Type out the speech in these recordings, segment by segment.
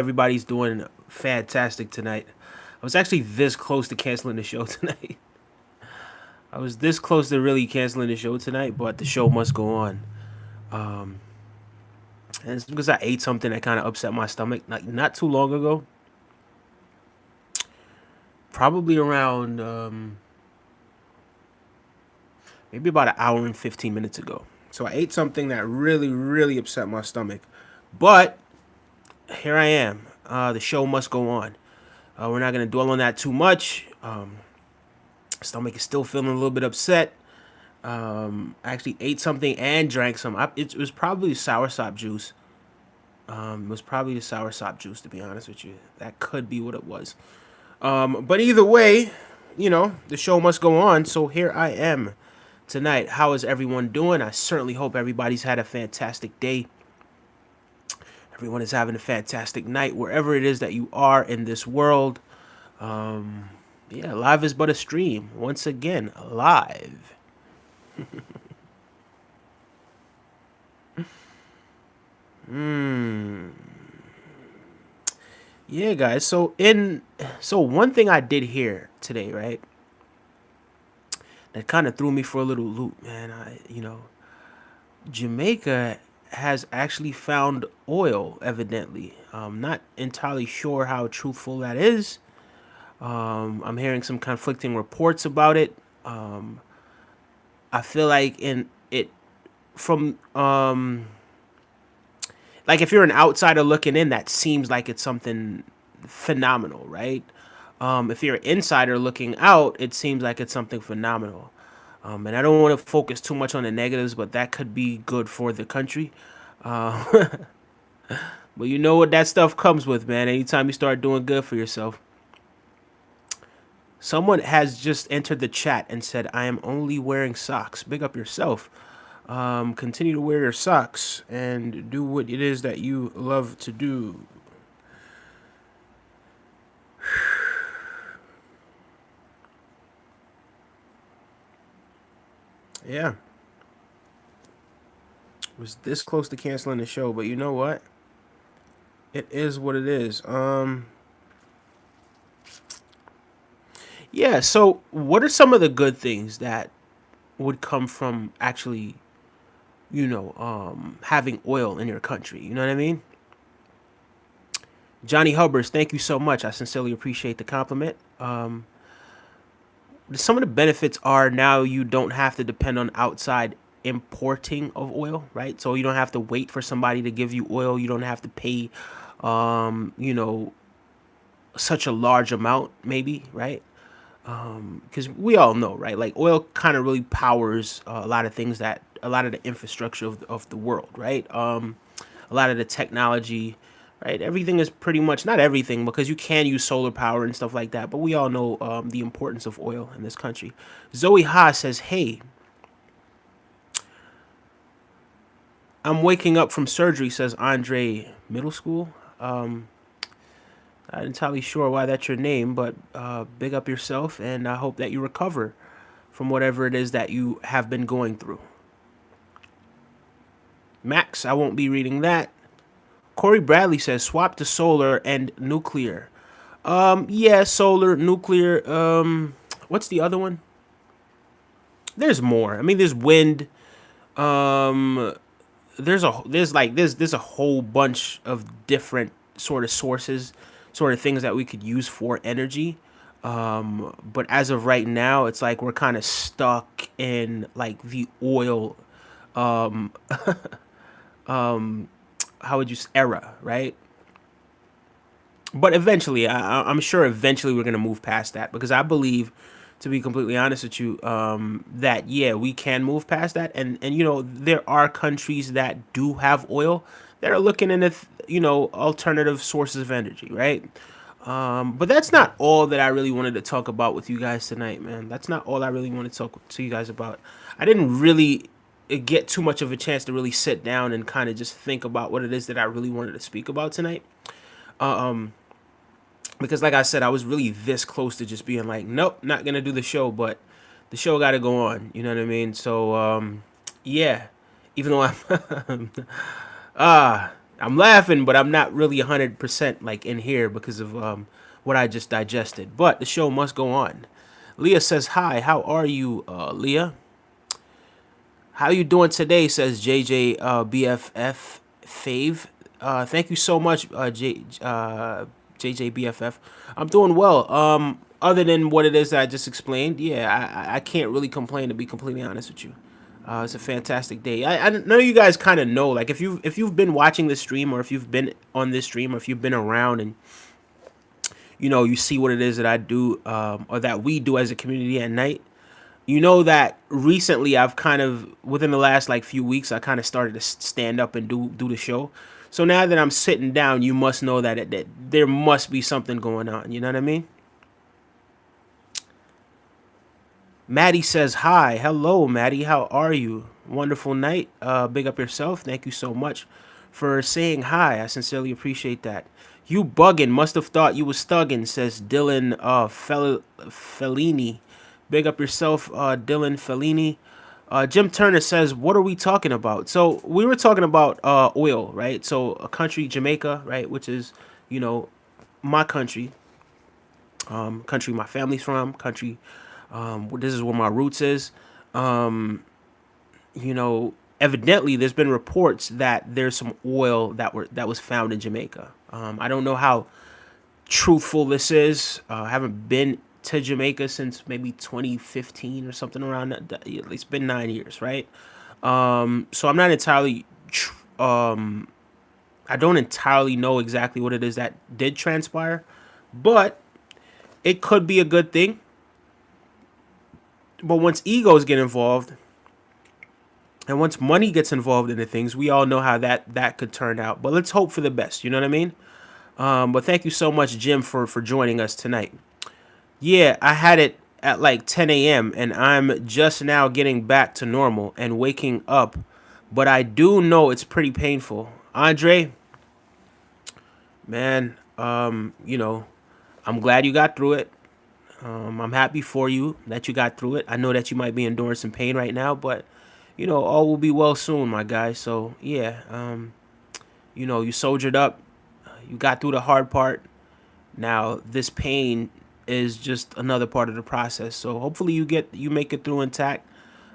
everybody's doing fantastic tonight. I was actually this close to canceling the show tonight. I was this close to really canceling the show tonight, but the show must go on. Um, and it's because I ate something that kind of upset my stomach like not too long ago. Probably around maybe about an hour and 15 minutes ago. So I ate something that really, really upset my stomach. But here I am. The show must go on. We're not going to dwell on that too much. Stomach is still feeling a little bit upset. I actually ate something and drank some. It was probably soursop juice. It was probably the soursop juice, to be honest with you. That could be what it was. But either way, the show must go on. So here I am tonight. How is everyone doing? I certainly hope everybody's had a fantastic day. Everyone is having a fantastic night wherever it is that you are in this world. Yeah, live is but a stream. Once again, live. Yeah, guys. So one thing I did here today, right? That kind of threw me for a little loop, man. Jamaica has actually found oil, evidently. Not entirely sure how truthful that is. I'm hearing some conflicting reports about it. I feel like in it from like if you're an outsider looking in, that seems like it's something phenomenal, right? If you're an insider looking out, it seems like it's something phenomenal. And I don't want to focus too much on the negatives, but that could be good for the country. But you know what that stuff comes with, man. Anytime you start doing good for yourself. Someone has just entered the chat and said, I am only wearing socks. Big up yourself. Continue to wear your socks and do what it is that you love to do. Yeah. Was this close to canceling the show, but you know what? It is what it is. Yeah, so what are some of the good things that would come from actually, having oil in your country? You know what I mean? Johnny Hubbers, thank you so much. I sincerely appreciate the compliment. Some of the benefits are now you don't have to depend on outside importing of oil, right? So you don't have to wait for somebody to give you oil. You don't have to pay, um, you know, such a large amount, maybe, right? Because we all know, right? Like oil kind of really powers a lot of things that a lot of the infrastructure of the world, right? A lot of the technology, right? Everything is pretty much not everything because you can use solar power and stuff like that, but we all know the importance of oil in this country. Zoe Ha says, "Hey, I'm waking up from surgery." Says Andre, middle school. Not entirely sure why that's your name, but big up yourself, and I hope that you recover from whatever it is that you have been going through. Max, I won't be reading that. Corey Bradley says swap to solar and nuclear. Yeah, solar, nuclear. What's the other one? There's more. I mean, there's wind. Um, there's a whole bunch of different sort of sources, sort of things that we could use for energy. But as of right now, it's like we're kind of stuck in like the oil. Um, how would you era, right? But eventually, I'm sure eventually we're gonna move past that because I believe, to be completely honest with you, that yeah, we can move past that, and there are countries that do have oil that are looking into alternative sources of energy, right? But that's not all that I really wanted to talk about with you guys tonight, man. That's not all I really wanted to talk to you guys about. I didn't really get too much of a chance to really sit down and kind of just think about what it is that I really wanted to speak about tonight. Because like I said, I was really this close to just being like, nope, not gonna do the show, but the show got to go on. You know what I mean? So yeah, even though I'm I'm laughing, but I'm not really 100% like in here because of what I just digested. But the show must go on. Leah says hi. How are you, Leah? How you doing today? Says JJ BFF Fave. Thank you so much, JJ BFF. I'm doing well. Other than what it is that I just explained, yeah, I can't really complain, to be completely honest with you. It's a fantastic day. I know you guys kind of know, like if you've been watching this stream, or if you've been on this stream, or if you've been around and you see what it is that I do, or that we do as a community at night. You know that recently I've kind of, within the last like few weeks, I kind of started to stand up and do the show. So now that I'm sitting down, you must know that there must be something going on. You know what I mean? Maddie says hi. Hello, Maddie. How are you? Wonderful night. Big up yourself. Thank you so much for saying hi. I sincerely appreciate that. You bugging. Must have thought you was thugging, says Dylan Fellini. Big up yourself, Dylan Fellini. Jim Turner says, what are we talking about? So we were talking about oil, right? So a country, Jamaica, right, which is, you know, my country, country my family's from, country, this is where my roots is. You know, evidently there's been reports that there's some oil that was found in Jamaica. I don't know how truthful this is. I haven't been to Jamaica since maybe 2015 or something around that. It's been 9 years, right? So I'm not entirely. I don't entirely know exactly what it is that did transpire, but it could be a good thing. But once egos get involved, and once money gets involved into things, we all know how that could turn out. But let's hope for the best. You know what I mean? But thank you so much, Jim, for joining us tonight. Yeah, I had it at like 10 a.m. and I'm just now getting back to normal and waking up. But I do know it's pretty painful. Andre, man, I'm glad you got through it. I'm happy for you that you got through it. I know that you might be enduring some pain right now, but all will be well soon, my guy. So yeah, you soldiered up. You got through the hard part. Now this pain is just another part of the process. So hopefully you make it through intact.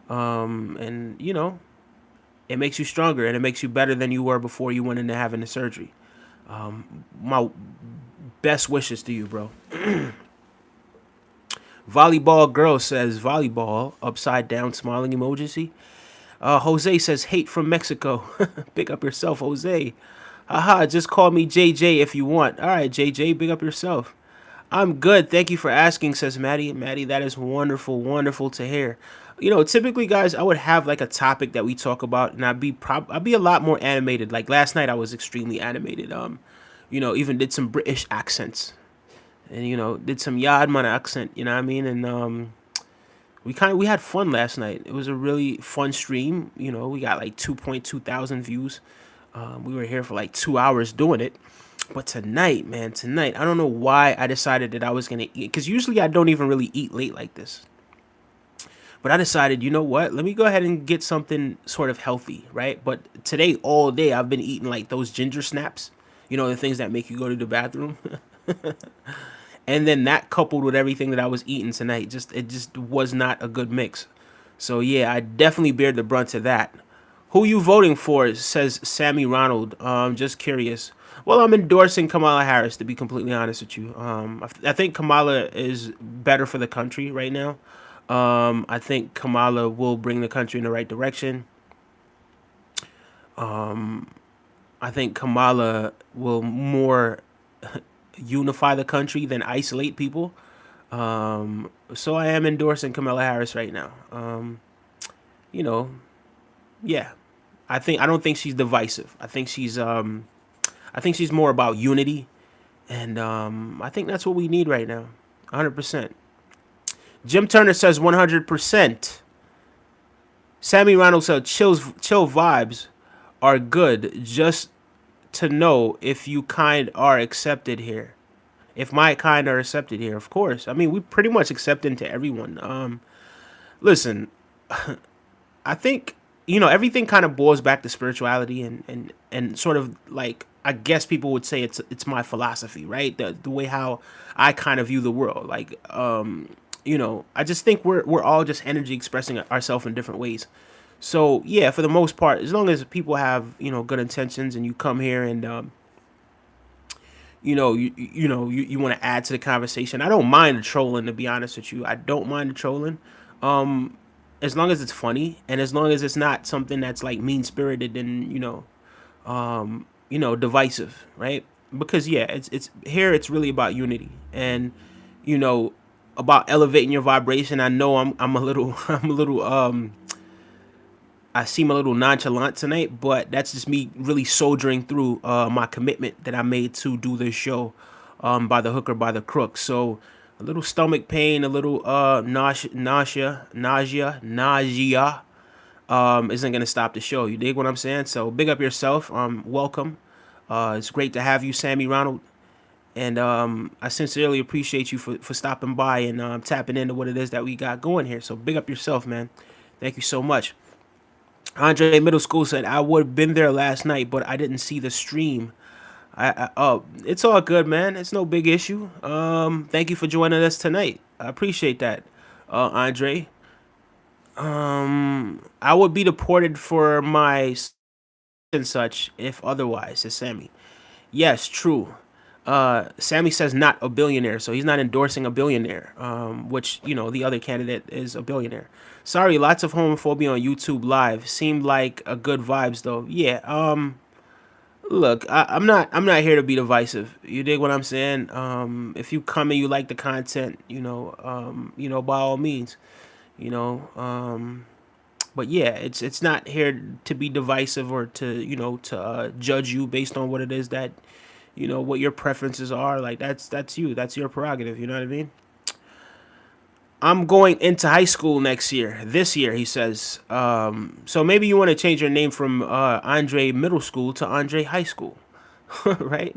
And it makes you stronger and it makes you better than you were before you went into having the surgery. My best wishes to you, bro. Volleyball girl says volleyball upside down smiling emoji. Jose says hate from Mexico. Big up yourself, Jose. Haha, just call me JJ if you want. All right, JJ, big up yourself. I'm good. Thank you for asking, says Maddie. Maddie, that is wonderful, wonderful to hear. Typically, guys, I would have like a topic that we talk about, and I'd be a lot more animated. Like last night, I was extremely animated. Even did some British accents, and did some Yardman accent. You know what I mean? And we had fun last night. It was a really fun stream. We got like 2.2 thousand views. We were here for like 2 hours doing it. But tonight, man, I don't know why I decided that I was going to eat. Because usually I don't even really eat late like this. But I decided, you know what? Let me go ahead and get something sort of healthy, right? But today, all day, I've been eating like those ginger snaps. The things that make you go to the bathroom. And then that coupled with everything that I was eating tonight, it just was not a good mix. So yeah, I definitely bear the brunt of that. Who you voting for, says Sammy Ronald. Just curious. Well, I'm endorsing Kamala Harris, to be completely honest with you. I think Kamala is better for the country right now. I think Kamala will bring the country in the right direction. I think Kamala will more unify the country than isolate people. So I am endorsing Kamala Harris right now. Yeah. I don't think she's divisive. I think she's more about unity, and I think that's what we need right now. 100%. Jim Turner says 100%. Sammy Ronald said chill vibes are good, just to know if you kind are accepted here. If my kind are accepted here, of course. I mean, we pretty much accept into everyone. Listen, I think everything kind of boils back to spirituality and sort of like, I guess people would say it's my philosophy, right? The way how I kind of view the world. Like, I just think we're all just energy expressing ourselves in different ways. So yeah, for the most part, as long as people have good intentions and you come here and you want to add to the conversation, I don't mind the trolling. To be honest with you, I don't mind the trolling. As long as it's funny and as long as it's not something that's like mean spirited and divisive, right? Because yeah, it's here. It's really about unity and you know about elevating your vibration. I know I'm a little I'm a little I seem a little nonchalant tonight, but that's just me really soldiering through my commitment that I made to do this show, by the hook or by the crook. So a little stomach pain, a little nausea, isn't gonna stop the show. You dig what I'm saying? So big up yourself. Welcome. It's great to have you, Sammy Ronald, and I sincerely appreciate you for stopping by and tapping into what it is that we got going here. So big up yourself, man. Thank you so much. Andre Middle School said I would have been there last night, but I didn't see the stream. It's all good, man. It's no big issue. Thank you for joining us tonight. I appreciate that, Andre. I would be deported for my and such if otherwise, says Sammy. Yes, true. Sammy says not a billionaire, so he's not endorsing a billionaire, which, the other candidate is a billionaire. Sorry, lots of homophobia on YouTube Live. Seemed like a good vibes, though. Yeah, look, I'm not here to be divisive. You dig what I'm saying? If you come and you like the content, by all means, you know, but yeah, it's not here to be divisive or to judge you based on what it is that what your preferences are. Like that's you, that's your prerogative. You know what I mean? I'm going into high school next year. This year, he says. So maybe you want to change your name from Andre Middle School to Andre High School, right?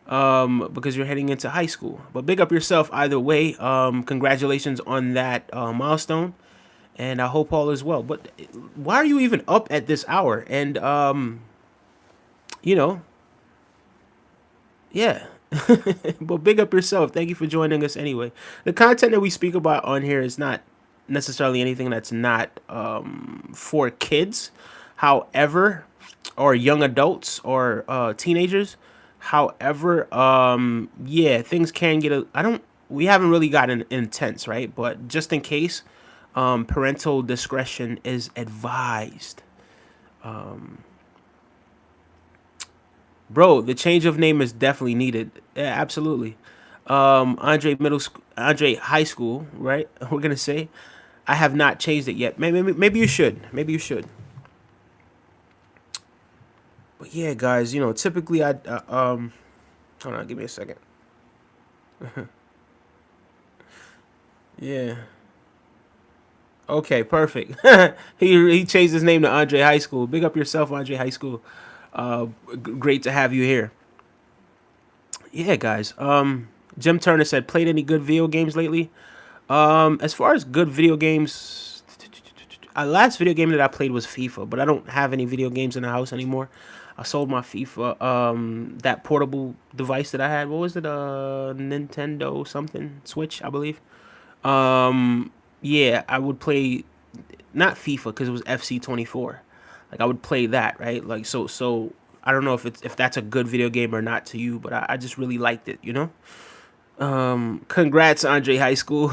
Because you're heading into high school. But big up yourself either way. Congratulations on that milestone, and I hope all is well. But why are you even up at this hour? And you know, yeah. But big up yourself. Thank you for joining us anyway. The content that we speak about on here is not necessarily anything that's not for kids. However, or young adults or teenagers. However, yeah, things can get I don't we haven't really gotten intense, right? But just in case, parental discretion is advised. Bro, the change of name is definitely needed. Yeah, absolutely. Andre Andre High School, right? We're gonna say, I have not changed it yet. Maybe you should. Maybe you should. But yeah, guys, typically hold on, give me a second. Yeah. Okay, perfect. He changed his name to Andre High School. Big up yourself, Andre High School. Great to have you here. Yeah, guys. Jim Turner said, played any good video games lately? As far as good video games, last video game that I played was FIFA, but I don't have any video games in the house anymore. I sold my FIFA, that portable device that I had. What was it? Nintendo something Switch, I believe. Yeah, I would play not FIFA because it was FC 24. Like I would play that, right? Like so. I don't know if that's a good video game or not to you, but I just really liked it. Congrats, Andre High School.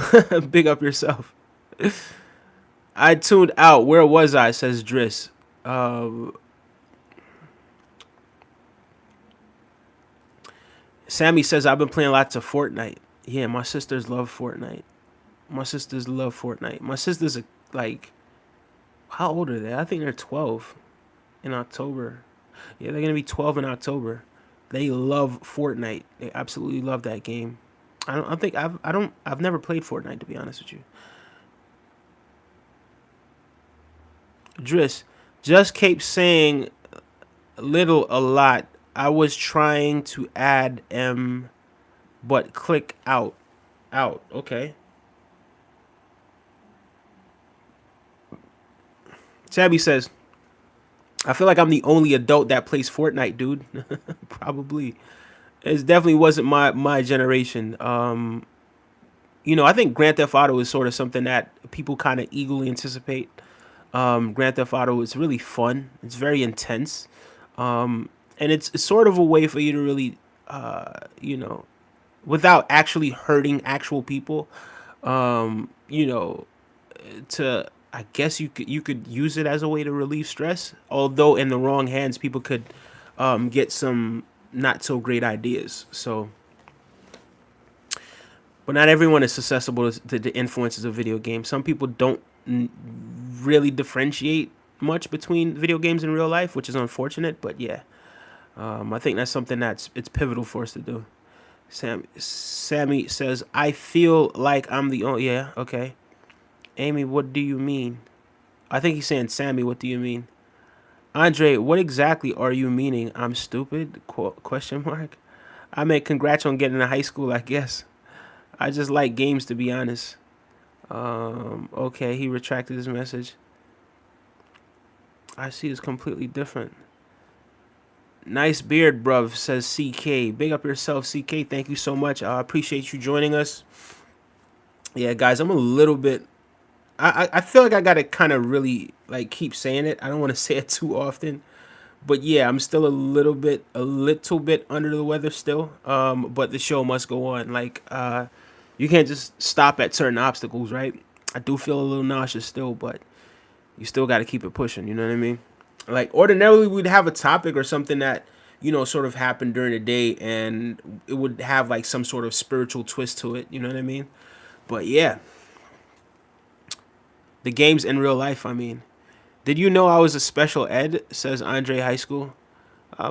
Big up yourself. I tuned out. Where was I? Says Driss. Sammy says I've been playing lots of Fortnite. Yeah, my sisters love Fortnite. My sisters love Fortnite. My sisters are like, how old are they? I think they're 12 in October. Yeah, they're gonna be 12 in October. They love Fortnite. They absolutely love that game. I think I've never played Fortnite, to be honest with you. Driss, just keep saying little a lot. I was trying to add but click out. Out. Okay. Tabby says, I feel like I'm the only adult that plays Fortnite, dude. Probably. It definitely wasn't my generation. I think Grand Theft Auto is sort of something that people kind of eagerly anticipate. Grand Theft Auto is really fun. It's very intense, and it's sort of a way for you to really, you know, without actually hurting actual people, you know, to I guess you could use it as a way to relieve stress. Although in the wrong hands, people could get some not so great ideas. So, but not everyone is susceptible to the influences of video games. Some people don't really differentiate much between video games and real life, which is unfortunate. But yeah, I think that's something it's pivotal for us to do. Sammy says, "I feel like I'm the only." Yeah, okay. Amy, what do you mean? I think he's saying, Sammy, what do you mean? Andre, what exactly are you meaning? I'm stupid? Question mark. I mean, congrats on getting to high school, I guess. I just like games, to be honest. Okay, he retracted his message. I see it's completely different. Nice beard, bruv, says CK. Big up yourself, CK. Thank you so much. I appreciate you joining us. Yeah, guys, I'm a little bit. I feel like I gotta kind of really like keep saying it. I don't want to say it too often, but yeah, I'm still a little bit under the weather still. But the show must go on. Like, you can't just stop at certain obstacles, right? I do feel a little nauseous still, but you still got to keep it pushing. You know what I mean? Like ordinarily, we'd have a topic or something that sort of happened during the day, and it would have like some sort of spiritual twist to it. You know what I mean? But yeah, the games in real life. I mean, did you know I was a special ed? Says Andre High School.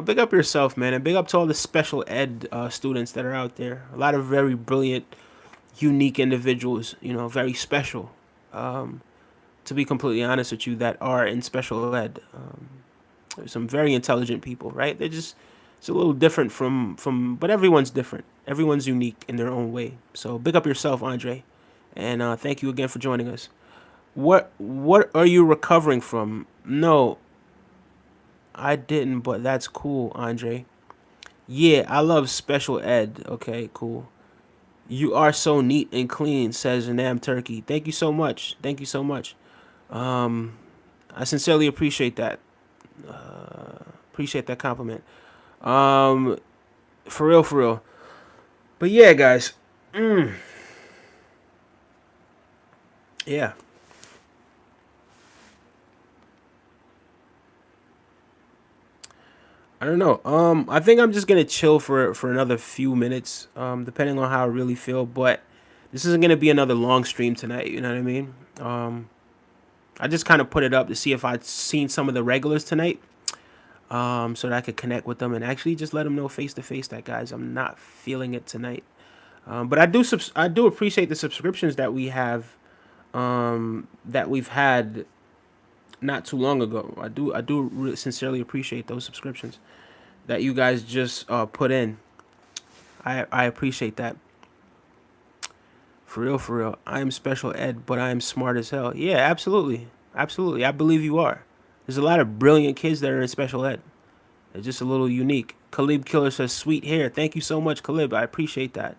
Big up yourself, man, and big up to all the special ed students that are out there. A lot of very brilliant, unique individuals. Very special. To be completely honest with you, that are in special ed. There's some very intelligent people, right? They're just it's a little different but everyone's different. Everyone's unique in their own way. So big up yourself, Andre, and thank you again for joining us. What are you recovering from? No, I didn't, but that's cool, Andre. Yeah, I love special ed. Okay, cool. You are so neat and clean, says Nam Turkey. Thank you so much. Thank you so much. Um, I sincerely appreciate that. Appreciate that compliment. Um, for real, for real. But yeah, guys. Yeah. I don't know. I think I'm just gonna chill for another few minutes. Depending on how I really feel. But this isn't gonna be another long stream tonight. You know what I mean? I just kind of put it up to see if I'd seen some of the regulars tonight. So that I could connect with them and actually just let them know face to face that guys, I'm not feeling it tonight. But I do appreciate the subscriptions that we have, that we've had not too long ago. I do really sincerely appreciate those subscriptions that you guys just put in. I appreciate that. For real, for real. I am special ed, but I am smart as hell. Yeah, absolutely. Absolutely. I believe you are. There's a lot of brilliant kids that are in special ed. They're just a little unique. Khalib Killer says, sweet hair. Thank you so much, Khalib. I appreciate that.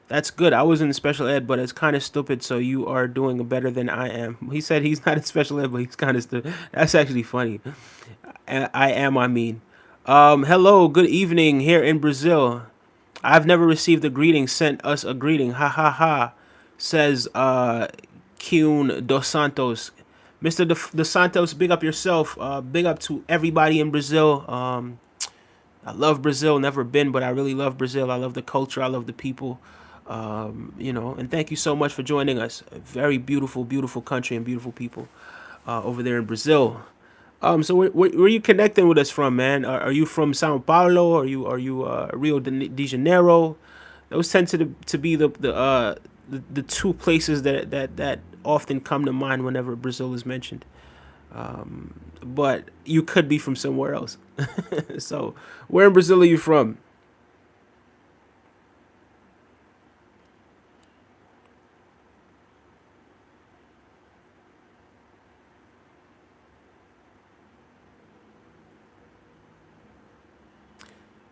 That's good. I was in special ed, but it's kind of stupid, so you are doing better than I am. He said he's not in special ed, but he's kind of stupid. That's actually funny. I mean. Hello, good evening here in Brazil. I've never received a greeting. Sent us a greeting. Ha ha ha. Says Kuhn Dos Santos. Mr. Dos Santos, big up yourself. Big up to everybody in Brazil. I love Brazil. Never been, but I really love Brazil. I love the culture. I love the people. And thank you so much for joining us. A very beautiful, beautiful country and beautiful people over there in Brazil. So where are you connecting with us from, man? Are you from Sao Paulo? Are you Rio de Janeiro? Those tend to be the two places that often come to mind whenever Brazil is mentioned. But you could be from somewhere else. So where in Brazil are you from?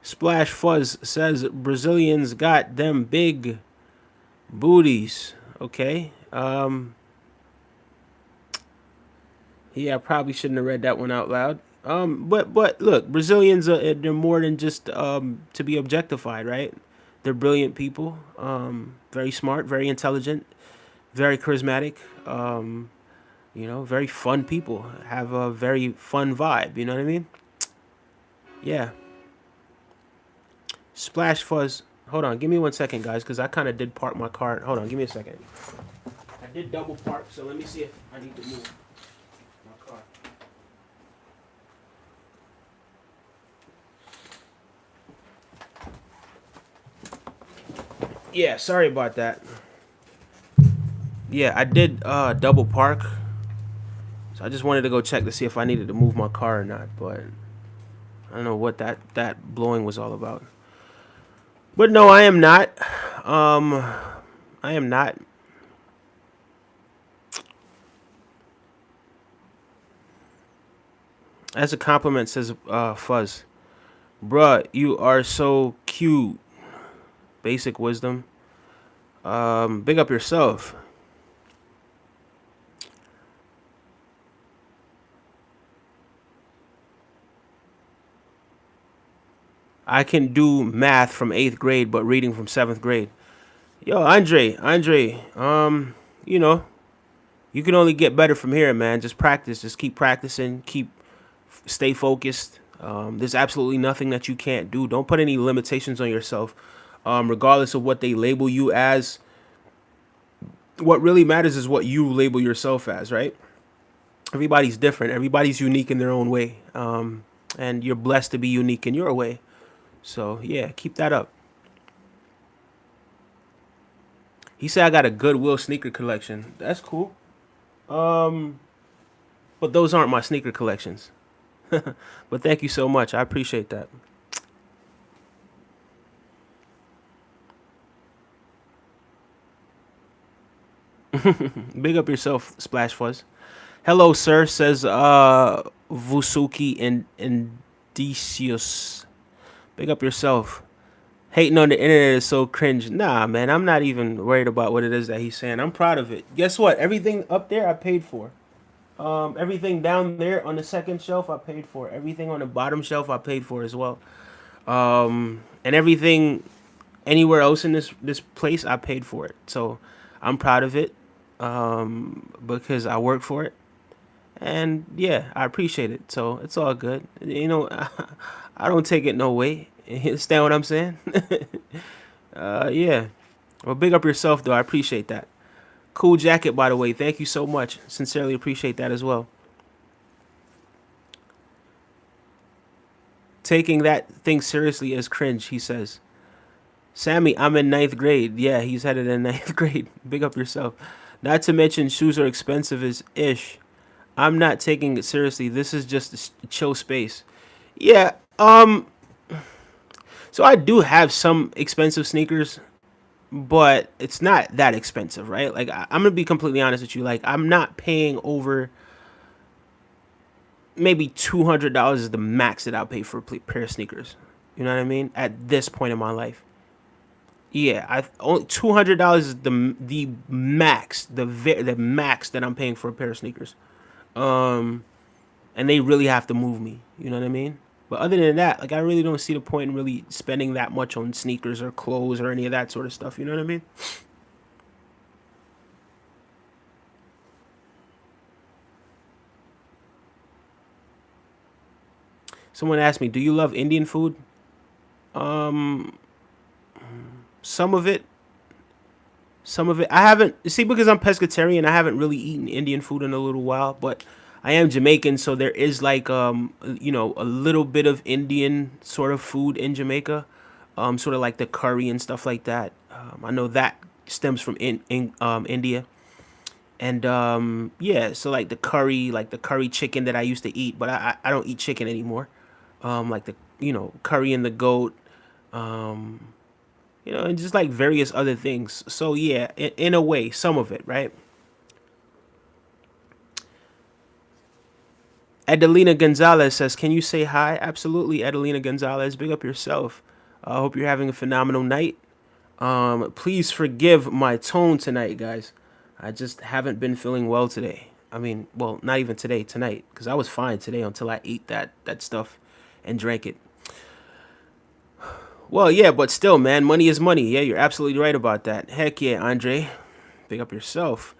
Splash Fuzz says Brazilians got them big booties. Okay. Yeah, I probably shouldn't have read that one out loud. But look, Brazilians they're more than just to be objectified, right? They're brilliant people, very smart, very intelligent, very charismatic. Very fun people. Have a very fun vibe. You know what I mean? Yeah. Splash Fuzz. Hold on, give me 1 second, guys, because I kind of did park my car. Hold on, give me a second. I did double park, so let me see if I need to move my car. Yeah, sorry about that. Yeah, I did double park, so I just wanted to go check to see if I needed to move my car or not. But I don't know what that blowing was all about. But no, I am not. Um, I am not. As a compliment, says Fuzz. Bruh, you are so cute. Basic wisdom. Big up yourself. I can do math from 8th grade, but reading from 7th grade. Yo, Andre, you know, you can only get better from here, man. Just practice. Just keep practicing. Stay focused. There's absolutely nothing that you can't do. Don't put any limitations on yourself, regardless of what they label you as. What really matters is what you label yourself as, right? Everybody's different. Everybody's unique in their own way, and you're blessed to be unique in your way. So yeah, keep that up. He said I got a Goodwill sneaker collection. That's cool. Um, but those aren't my sneaker collections. But thank you so much. I appreciate that. Big up yourself, Splash Fuzz. Hello, sir, says Vusuki and Indicius. Big up yourself. Hating on the internet is so cringe. Nah, man, I'm not even worried about what it is that he's saying. I'm proud of it. Guess what? Everything up there I paid for. Everything down there on the second shelf I paid for. Everything on the bottom shelf I paid for as well. And everything anywhere else in this place I paid for it. So I'm proud of it. Because I work for it. And yeah, I appreciate it. So it's all good. I don't take it no way. You understand what I'm saying? Yeah. Well, big up yourself though. I appreciate that. Cool jacket, by the way. Thank you so much. Sincerely appreciate that as well. Taking that thing seriously is cringe, he says. Sammy, I'm in 9th grade. Yeah, he's headed in 9th grade. Big up yourself. Not to mention shoes are expensive as ish. I'm not taking it seriously. This is just a chill space. Yeah. So I do have some expensive sneakers, but it's not that expensive, right? Like I'm gonna be completely honest with you. Like I'm not paying over maybe $200 is the max that I'll pay for a pair of sneakers. You know what I mean? At this point in my life, yeah, I only $200 is the max, the max that I'm paying for a pair of sneakers. Um, and they really have to move me. You know what I mean? But other than that, like I really don't see the point in really spending that much on sneakers or clothes or any of that sort of stuff. You know what I mean? Someone asked me, "Do you love Indian food?" Um, some of it, some of it. I haven't see because I'm pescatarian. I haven't really eaten Indian food in a little while, but I am Jamaican, so there is like a little bit of Indian sort of food in Jamaica, sort of like the curry and stuff like that. I know that stems from in India, and yeah, so like the curry chicken that I used to eat, but I don't eat chicken anymore. Like the curry and the goat, um, and just like various other things. So yeah, in a way, some of it, right? Adelina Gonzalez says, "Can you say hi?" Absolutely, Adelina Gonzalez. Big up yourself. I hope you're having a phenomenal night. Please forgive my tone tonight, guys. I just haven't been feeling well today. I mean, well, not even today, tonight, because I was fine today until I ate that stuff and drank it. Well, yeah, but still, man, money is money. Yeah, you're absolutely right about that. Heck yeah, Andre. Big up yourself.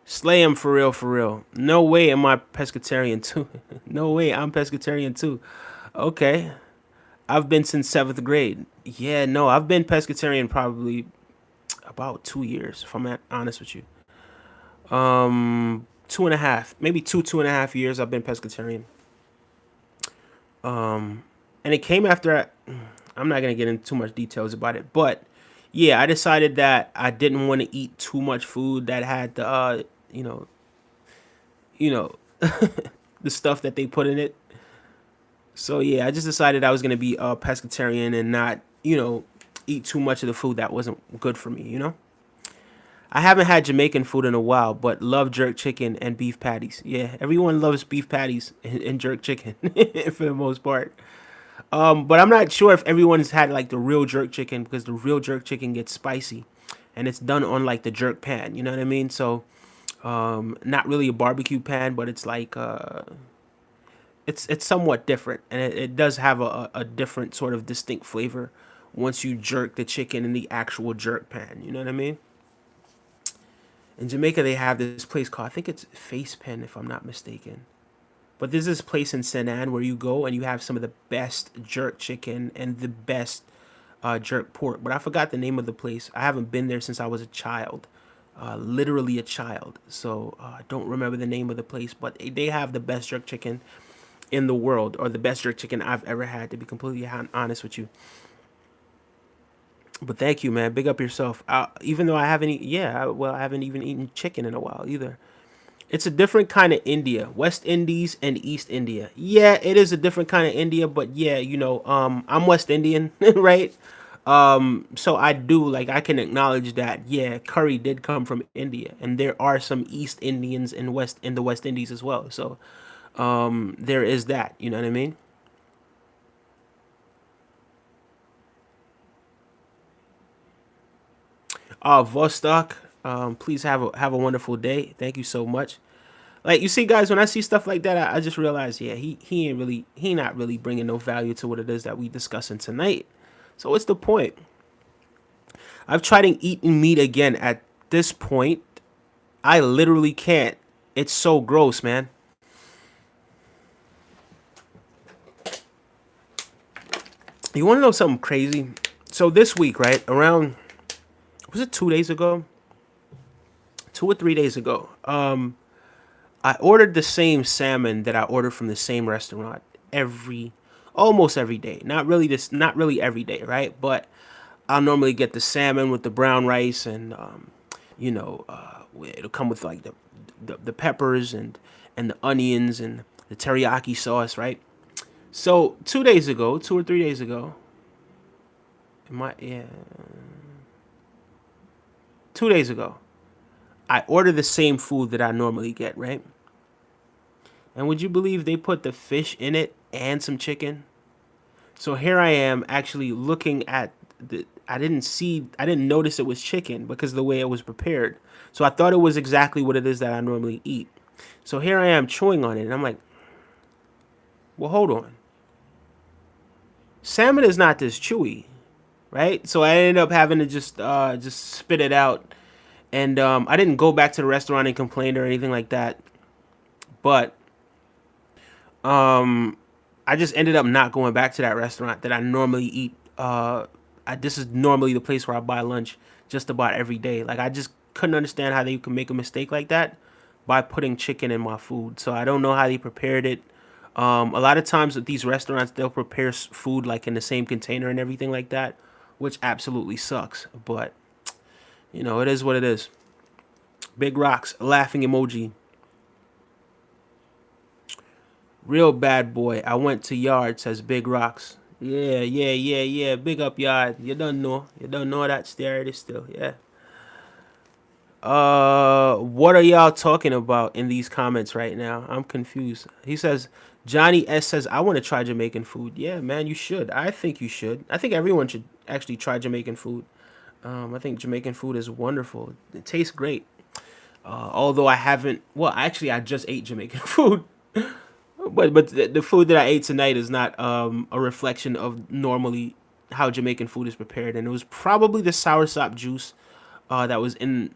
Slay him for real, for real. No way am I pescatarian too. No way I'm pescatarian too. Okay. I've been since seventh grade. Yeah, no, I've been pescatarian probably about 2 years, if I'm honest with you. 2.5, maybe 2.5 years I've been pescatarian. And it came after I'm not gonna get into too much details about it, but yeah, I decided that I didn't want to eat too much food that had the you know, you know, the stuff that they put in it. So yeah, I just decided I was gonna be a pescatarian and not, eat too much of the food that wasn't good for me. I haven't had Jamaican food in a while, but love jerk chicken and beef patties. Yeah, everyone loves beef patties and jerk chicken for the most part. But I'm not sure if everyone's had like the real jerk chicken because the real jerk chicken gets spicy, and it's done on like the jerk pan. You know what I mean? So, not really a barbecue pan, but it's like it's somewhat different, and it does have a different sort of distinct flavor once you jerk the chicken in the actual jerk pan. You know what I mean? In Jamaica, they have this place called, I think it's Face Pen, if I'm not mistaken. But there's this place in St. Anne where you go and you have some of the best jerk chicken and the best jerk pork. But I forgot the name of the place. I haven't been there since I was a child, literally a child. So I don't remember the name of the place. But they have the best jerk chicken in the world, or the best jerk chicken I've ever had, to be completely honest with you. But thank you, man. Big up yourself. Even though I haven't, I haven't even eaten chicken in a while either. It's a different kind of India, West Indies and East India. Yeah, it is a different kind of India, but yeah, I'm West Indian, right? So I do like I can acknowledge that. Yeah, curry did come from India, and there are some East Indians in the West Indies as well. So there is that. You know what I mean? Vostok, please have a wonderful day. Thank you so much. Like you see, guys, when I see stuff like that, I just realize, yeah, he not really bringing no value to what it is that we discussing tonight. So what's the point? I've tried eating meat again. At this point, I literally can't. It's so gross, man. You want to know something crazy? So this week, right around, was it 2 days ago? 2 or 3 days ago. I ordered the same salmon that I ordered from the same restaurant every, almost every day. Not really every day, right? But I'll normally get the salmon with the brown rice, and it'll come with like the peppers and the onions and the teriyaki sauce, right? So 2 days ago, 2 or 3 days ago, yeah, 2 days ago, I ordered the same food that I normally get, right? And would you believe they put the fish in it and some chicken? So here I am actually looking at the. I didn't notice it was chicken because of the way it was prepared. So I thought it was exactly what it is that I normally eat. So here I am chewing on it, and I'm like, well, hold on. Salmon is not this chewy, right? So I ended up having to just spit it out, and I didn't go back to the restaurant and complain or anything like that. But I just ended up not going back to that restaurant that I normally eat. This is normally the place where I buy lunch just about every day. Like I just couldn't understand how they could make a mistake like that by putting chicken in my food. So I don't know how they prepared it. A lot of times at these restaurants, they'll prepare food like in the same container and everything like that, which absolutely sucks. But it is what it is. Big rocks, laughing emoji. Real bad boy. I went to yard, says Big Rocks. Yeah, yeah, yeah, yeah. Big up yard. You don't know. You don't know that there it is still. Yeah. What are y'all talking about in these comments right now? I'm confused. He says, Johnny S says, I want to try Jamaican food. Yeah, man, you should. I think you should. I think everyone should actually try Jamaican food. I think Jamaican food is wonderful. It tastes great. Although I haven't, well, actually, I just ate Jamaican food. But the food that I ate tonight is not a reflection of normally how Jamaican food is prepared. And it was probably the soursop juice that was in,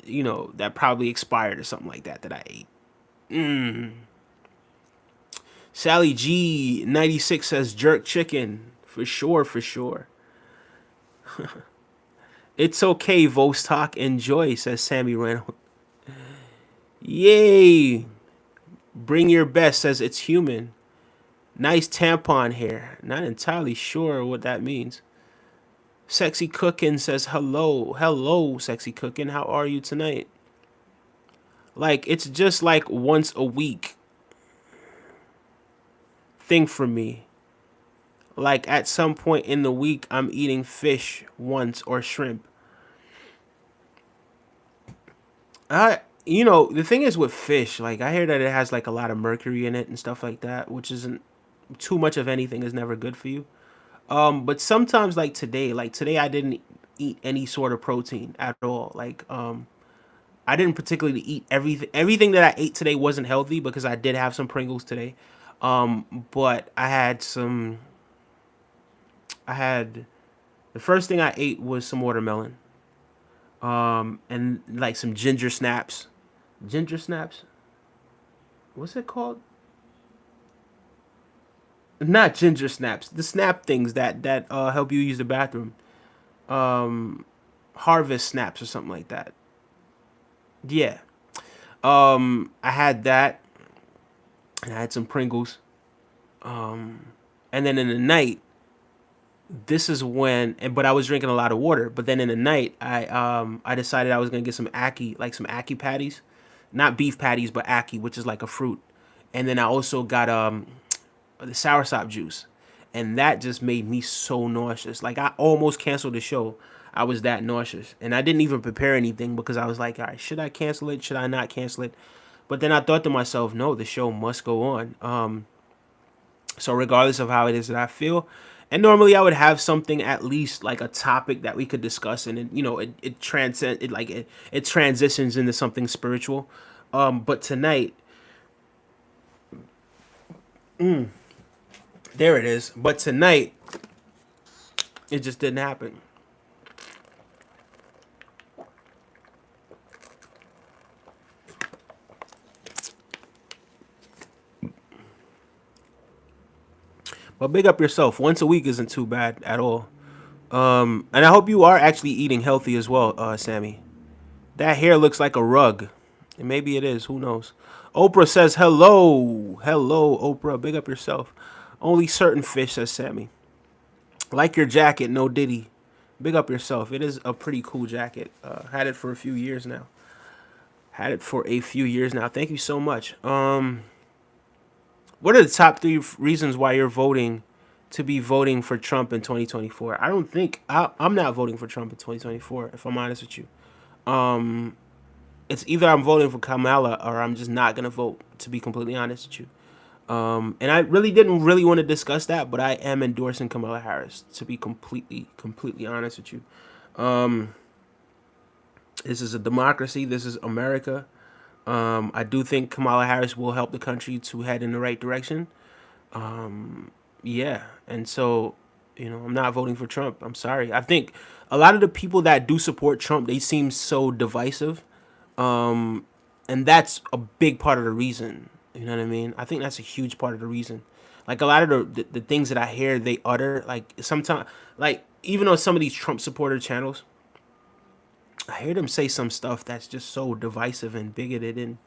that probably expired or something like that I ate. Sally G 96 says jerk chicken. For sure, for sure. It's okay, Vostok. Enjoy, says Sammy Reynolds. Yay. Bring your best, says it's human. Nice tampon hair. Not entirely sure what that means. Sexy Cookin says hello. Hello, Sexy Cookin. How are you tonight? Like, it's just like once a week thing for me. Like, at some point in the week, I'm eating fish once or shrimp. The thing is with fish, like, I hear that it has, like, a lot of mercury in it and stuff like that, which isn't too much of anything is never good for you. But sometimes, like today, I didn't eat any sort of protein at all. Like, I didn't particularly eat everything. Everything that I ate today wasn't healthy because I did have some Pringles today. But I had the first thing I ate was some watermelon. And like some ginger snaps. Ginger snaps? What's it called? Not ginger snaps. The snap things that help you use the bathroom. Um, Harvest snaps or something like that. Yeah. I had that, and I had some Pringles. And then in the night, this is when, but I was drinking a lot of water. But then in the night, I decided I was gonna get some ackee, like some ackee patties, not beef patties, but ackee, which is like a fruit. And then I also got the soursop juice, and that just made me so nauseous. Like, I almost canceled the show. I was that nauseous, and I didn't even prepare anything because I was like, all right, should I cancel it? Should I not cancel it? But then I thought to myself, no, the show must go on. So regardless of how it is that I feel, and normally I would have something, at least like a topic that we could discuss, and it transcend it, like it transitions into something spiritual. But tonight, there it is. But tonight, it just didn't happen. But big up yourself. Once a week isn't too bad at all. And I hope you are actually eating healthy as well, Sammy. That hair looks like a rug. And maybe it is. Who knows? Oprah says hello. Hello, Oprah. Big up yourself. Only certain fish, says Sammy. Like your jacket, no diddy. Big up yourself. It is a pretty cool jacket. Had it for a few years now. Had it for a few years now. Thank you so much. What are the top three reasons why you're voting to be voting for Trump in 2024? I don't think I'm not voting for Trump in 2024. If I'm honest with you, it's either I'm voting for Kamala or I'm just not gonna vote. To be completely honest with you, and I really didn't really want to discuss that, but I am endorsing Kamala Harris. To be completely honest with you, this is a democracy. This is America. I do think Kamala Harris will help the country to head in the right direction. Yeah, and so I'm not voting for Trump. I'm sorry. I think a lot of the people that do support Trump, they seem so divisive, and that's a big part of the reason. You know what I mean? I think that's a huge part of the reason. Like, a lot of the things that I hear they utter, like sometimes, like even on some of these Trump supporter channels, I hear them say some stuff that's just so divisive and bigoted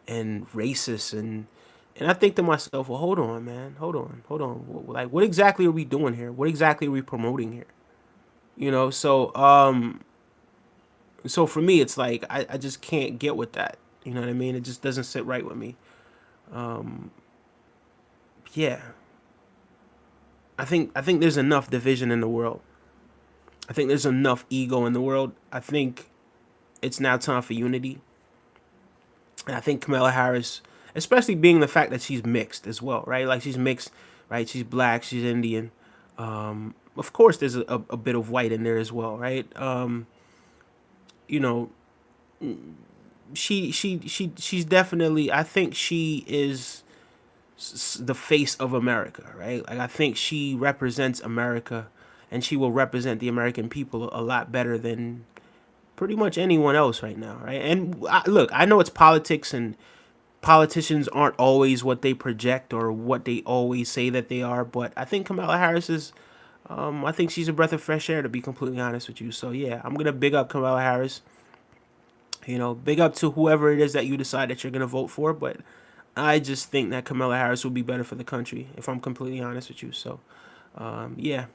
and racist, and I think to myself, well, hold on, man, hold on. Like, what exactly are we doing here? What exactly are we promoting here? So for me, it's like I just can't get with that. You know what I mean? It just doesn't sit right with me. Yeah, I think there's enough division in the world. I think there's enough ego in the world. I think it's now time for unity. And I think Kamala Harris, especially being the fact that she's mixed as well, right? Like she's mixed, right? She's black, she's Indian. Of course, there's a bit of white in there as well, right? You know, she's definitely. I think she is the face of America, right? Like I think she represents America, and she will represent the American people a lot better than pretty much anyone else right now, right? And look, I know it's politics, and politicians aren't always what they project or what they always say that they are, but I think Kamala Harris is. I think she's a breath of fresh air, to be completely honest with you. So yeah, I'm gonna big up Kamala Harris. You know, big up to whoever it is that you decide that you're gonna vote for, but I just think that Kamala Harris will be better for the country, if I'm completely honest with you. So, yeah,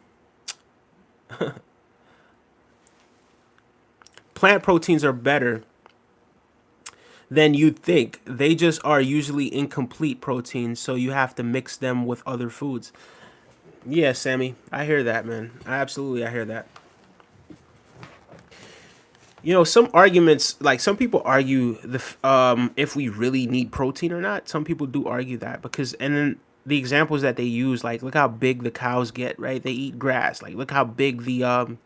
plant proteins are better than you'd think. They just are usually incomplete proteins, so you have to mix them with other foods. Yeah, Sammy, I hear that, man. I hear that. You know, some arguments, like some people argue if we really need protein or not. Some people do argue that because, and then the examples that they use, like look how big the cows get, right? They eat grass. Like look how big the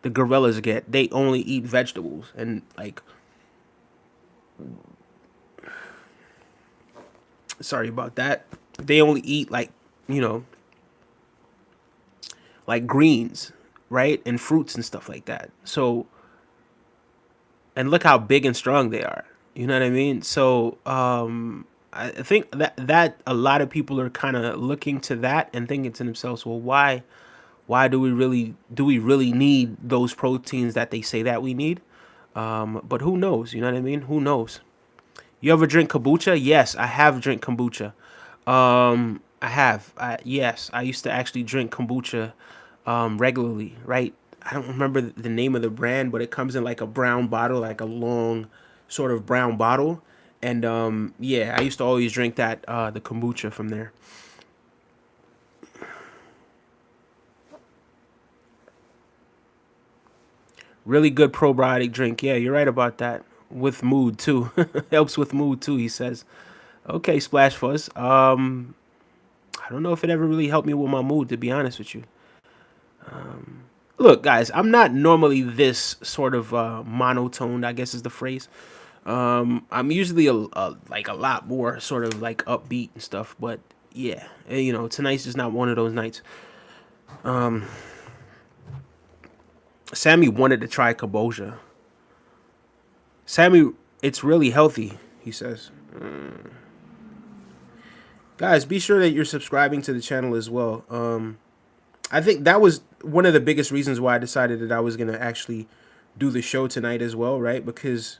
gorillas get. They only eat vegetables, and like, sorry about that. They only eat like, you know, like greens, right, and fruits and stuff like that. So, and look how big and strong they are. You know what I mean? So, I think that a lot of people are kind of looking to that and thinking to themselves, well, why do we really need those proteins that they say that we need? But who knows? You know what I mean? Who knows? You ever drink kombucha? Yes, I have drink kombucha. I have. Yes, I used to actually drink kombucha regularly, right? I don't remember the name of the brand, but it comes in like a brown bottle, like a long sort of brown bottle. And yeah, I used to always drink that the kombucha from there. Really good probiotic drink. Yeah, you're right about that. With mood too. Helps with mood too, he says. Okay, Splash Fuzz. I don't know if it ever really helped me with my mood, to be honest with you. Look, guys, I'm not normally this sort of monotone, I guess is the phrase. I'm usually like a lot more sort of like upbeat and stuff, but yeah, you know, tonight's just not one of those nights. Sammy wanted to try kaboja. Sammy, it's really healthy, he says. Guys, be sure that you're subscribing to the channel as well. I think that was one of the biggest reasons why I decided that I was gonna actually do the show tonight as well, right? Because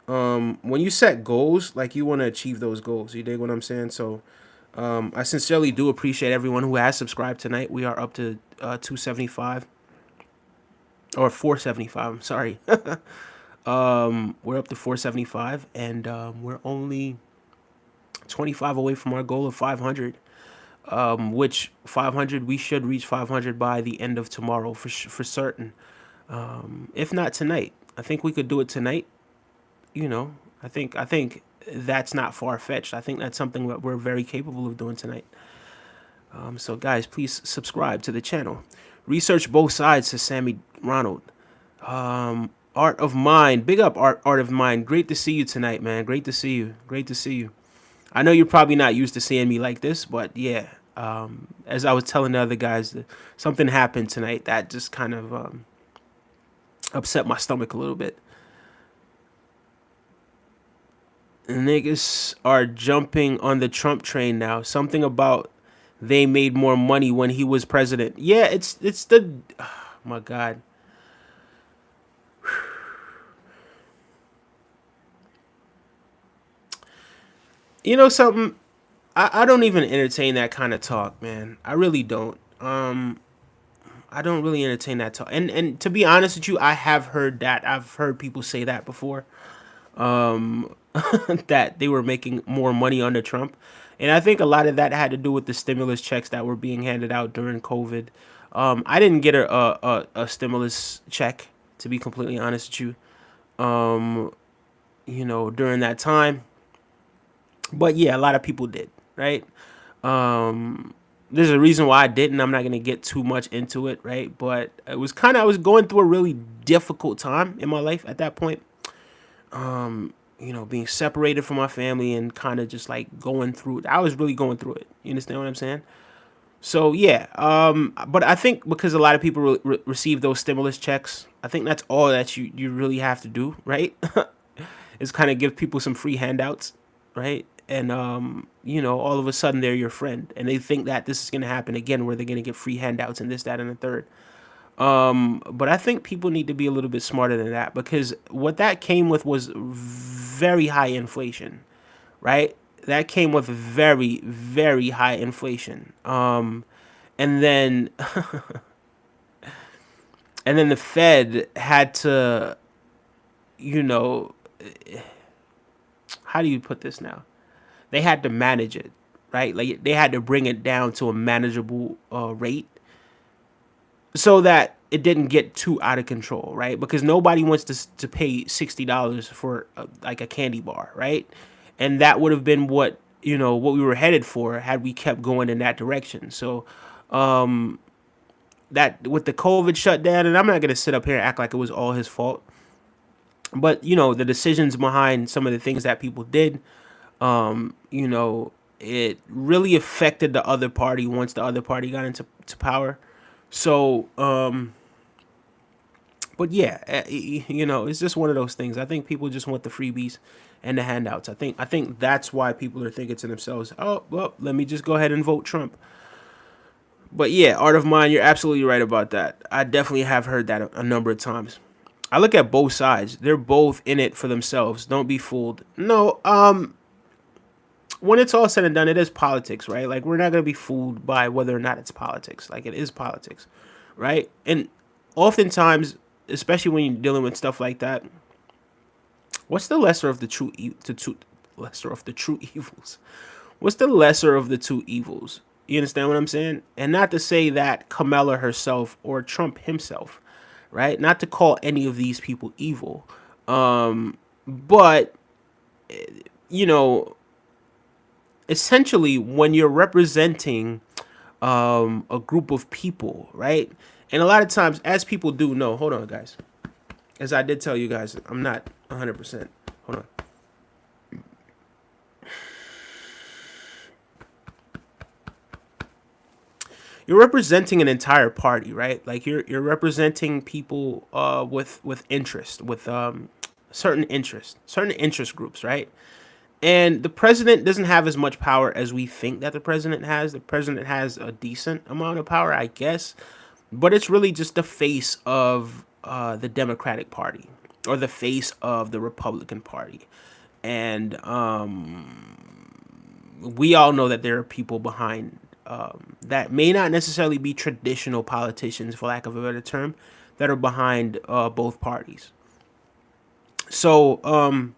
when you set goals, like you want to achieve those goals. You dig what I'm saying? So I sincerely do appreciate everyone who has subscribed tonight. We are up to 275 or 475. I'm sorry. We're up to 475, and we're only 25 away from our goal of 500. Which 500 we should reach 500 by the end of tomorrow for certain. If not tonight, I think we could do it tonight. You know, I think that's not far fetched. I think that's something that we're very capable of doing tonight. So guys, please subscribe to the channel. Research both sides, says Sammy Ronald. Art of Mind, big up Art of Mind. Great to see you tonight, man. Great to see you. Great to see you. I know you're probably not used to seeing me like this, but yeah. As I was telling the other guys, something happened tonight that just kind of upset my stomach a little bit. Niggas are jumping on the Trump train now. Something about they made more money when he was president. Yeah, it's the oh my God. You know something? I don't even entertain that kind of talk, man. I really don't. I don't really entertain that talk. And to be honest with you, I have heard that. I've heard people say that before. That they were making more money under Trump. And I think a lot of that had to do with the stimulus checks that were being handed out during COVID. I didn't get a stimulus check, to be completely honest with you. um, during that time. But yeah, a lot of people did, right? Um, there's a reason why I didn't. I'm not gonna get too much into it, right? But it was I was going through a really difficult time in my life at that point. Being separated from my family and kind of just like going through it. I was really going through it. You understand what I'm saying? So yeah, but I think because a lot of people receive those stimulus checks, I think that's all that you really have to do, right? Is kind of give people some free handouts, right? And all of a sudden they're your friend, and they think that this is gonna happen again, where they're gonna get free handouts and this, that, and the third. But I think people need to be a little bit smarter than that, because what that came with was very high inflation, right? That came with very, very high inflation. And then and then the Fed had to, you know, how do you put this now? They had to manage it, right? Like they had to bring it down to a manageable rate so that it didn't get too out of control, right? Because nobody wants to pay $60 for like a candy bar, right? And that would have been what we were headed for had we kept going in that direction. So that with the COVID shutdown, and I'm not gonna sit up here and act like it was all his fault, but the decisions behind some of the things that people did, it really affected the other party once the other party got into power. So, but yeah, it's just one of those things. I think people just want the freebies and the handouts. I think that's why people are thinking to themselves, "Oh, well, let me just go ahead and vote Trump." But yeah, Art of Mine, you're absolutely right about that. I definitely have heard that a number of times. I look at both sides. They're both in it for themselves. Don't be fooled. No, when it's all said and done, it is politics, right? Like we're not gonna be fooled by whether or not it's politics. Like it is politics, right? And oftentimes, especially when you're dealing with stuff like that, what's the lesser of the lesser of the true evils? What's the lesser of the two evils? You understand what I'm saying? And not to say that Kamala herself or Trump himself, right? Not to call any of these people evil, but you know, essentially, when you're representing a group of people, right? And a lot of times, as people do know, hold on, guys. As I did tell you guys, I'm not 100%. Hold on. You're representing an entire party, right? Like you're representing people with interest, with certain interest groups, right? And the president doesn't have as much power as we think that the president has. The president has a decent amount of power, I guess, but it's really just the face of the Democratic Party or the face of the Republican Party. And we all know that there are people behind that may not necessarily be traditional politicians, for lack of a better term, that are behind both parties. So,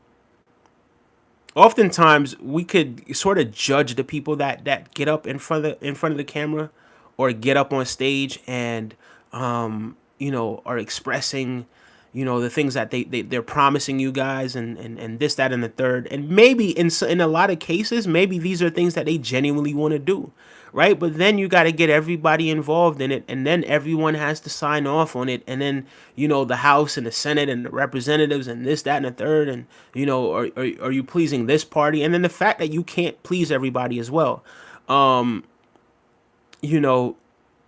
oftentimes we could sort of judge the people that get up in front of the camera or get up on stage and are expressing the things that they're promising you guys, and this, that, and the third. And maybe in a lot of cases, maybe these are things that they genuinely want to do, right? But then you got to get everybody involved in it, and then everyone has to sign off on it, and then the House and the Senate and the representatives and this, that, and the third. And are you pleasing this party? And then the fact that you can't please everybody as well. You know,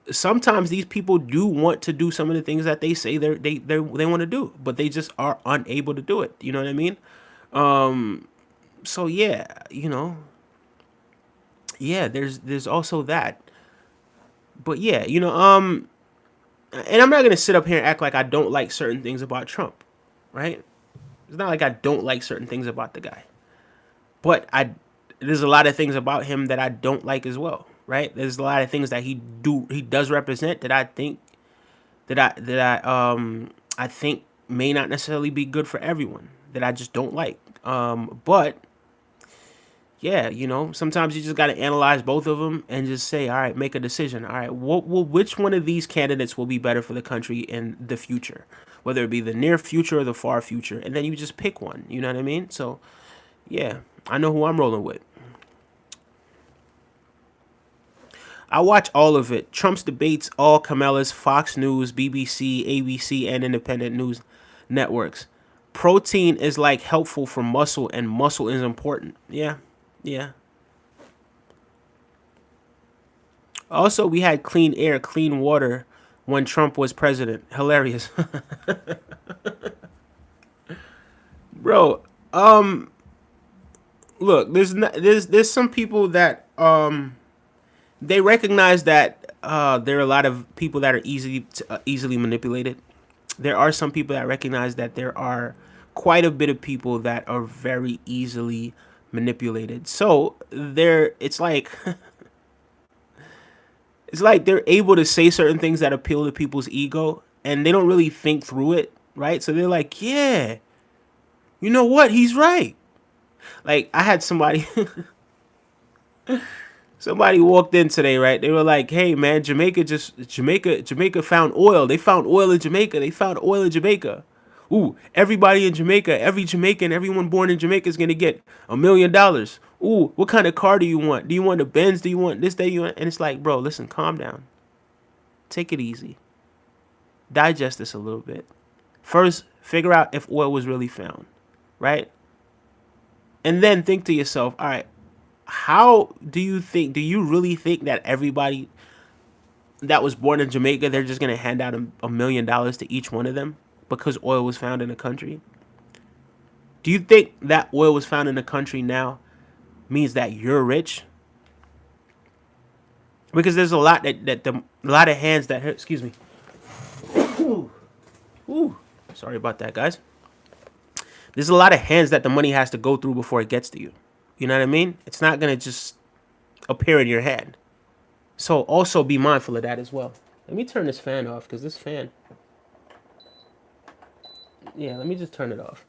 sometimes these people do want to do some of the things that they say they want to do, but they just are unable to do it. You know what I mean? So yeah, yeah. There's also that. But yeah, and I'm not gonna sit up here and act like I don't like certain things about Trump, right? It's not like I don't like certain things about the guy, but there's a lot of things about him that I don't like as well, right? There's a lot of things that he does represent that I think I think may not necessarily be good for everyone, that I just don't like. But yeah, sometimes you just got to analyze both of them and just say, all right, make a decision. All right, which one of these candidates will be better for the country in the future? whether it be the near future or the far future, and then you just pick one. You know what I mean? So, yeah, I know who I'm rolling with. I watch all of it. Trump's debates, all Kamala's, Fox News, BBC, ABC, and independent news networks. Protein is like helpful for muscle, and muscle is important. Yeah, yeah. Also, we had clean air, clean water when Trump was president. Hilarious. Bro, look, there's some people that they recognize that there are a lot of people that are easily manipulated. There are some people that recognize that there are quite a bit of people that are very easily manipulated. So there, it's like they're able to say certain things that appeal to people's ego, and they don't really think through it, right? So they're like, yeah, you know what? He's right. Like I had somebody somebody walked in today, right? They were like, "Hey, man, Jamaica found oil. They found oil in Jamaica. They found oil in Jamaica. Ooh, everybody in Jamaica, every Jamaican, everyone born in Jamaica is gonna get $1 million. Ooh, what kind of car do you want? Do you want a Benz? Do you want this? Do you want?" And it's like, bro, listen, calm down, take it easy, digest this a little bit. First, figure out if oil was really found, right? And then think to yourself, all right, how do you think? Do you really think that everybody that was born in Jamaica, they're just gonna hand out $1 million to each one of them because oil was found in the country? Do you think that oil was found in the country now means that you're rich? Because there's a lot a lot of hands that excuse me. Ooh, ooh, sorry about that, guys. There's a lot of hands that the money has to go through before it gets to you. You know what I mean? It's not gonna just appear in your hand. So also be mindful of that as well. Let me turn this fan off because this fan. Yeah, let me just turn it off.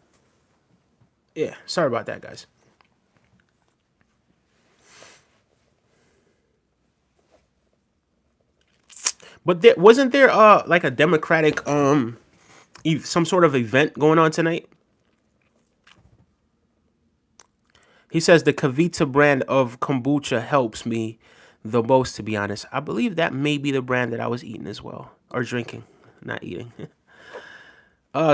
Yeah, sorry about that, guys. But wasn't there like a democratic some sort of event going on tonight? He says the Kavita brand of kombucha helps me the most, to be honest. I believe that may be the brand that I was eating as well, or drinking, not eating.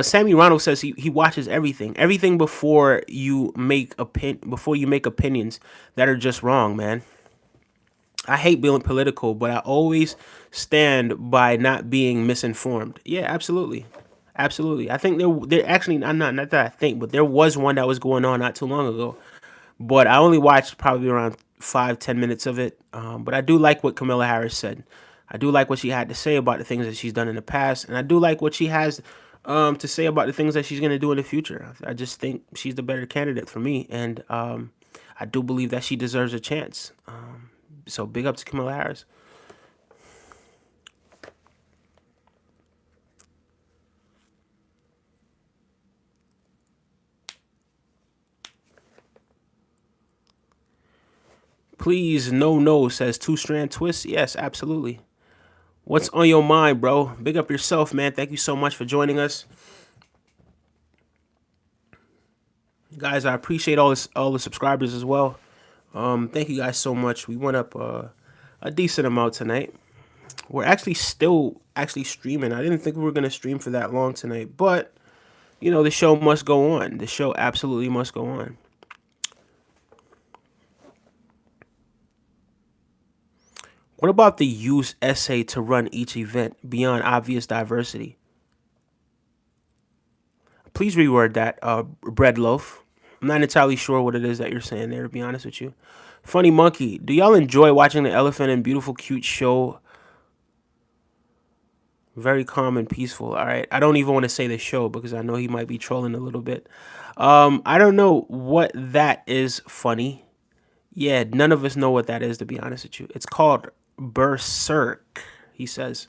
Sammy Ronald says he watches everything before you make opinions that are just wrong, man. I hate being political, but I always stand by not being misinformed. Yeah, absolutely, absolutely. I think there actually I'm not that I think, but there was one that was going on not too long ago. But I only watched probably around 5-10 minutes of it. But I do like what Kamala Harris said. I do like what she had to say about the things that she's done in the past, and I do like what she has to say about the things that she's going to do in the future. I just think she's the better candidate for me, and I do believe that she deserves a chance. So big up to Kamala Harris. Please, no, says Two Strand Twist. Yes, absolutely. What's on your mind, bro? Big up yourself, man. Thank you so much for joining us. Guys, I appreciate all the subscribers as well. Thank you guys so much. We went up a decent amount tonight. We're actually still streaming. I didn't think we were gonna stream for that long tonight, but you know the show must go on. The show absolutely must go on. What about the use essay to run each event beyond obvious diversity? Please reword that, bread loaf. I'm not entirely sure what it is that you're saying there, to be honest with you. Funny Monkey, do y'all enjoy watching the Elephant and Beautiful Cute show? Very calm and peaceful. All right. I don't even want to say the show because I know he might be trolling a little bit. I don't know what that is funny. Yeah, none of us know what that is, to be honest with you. It's called Berserk, he says.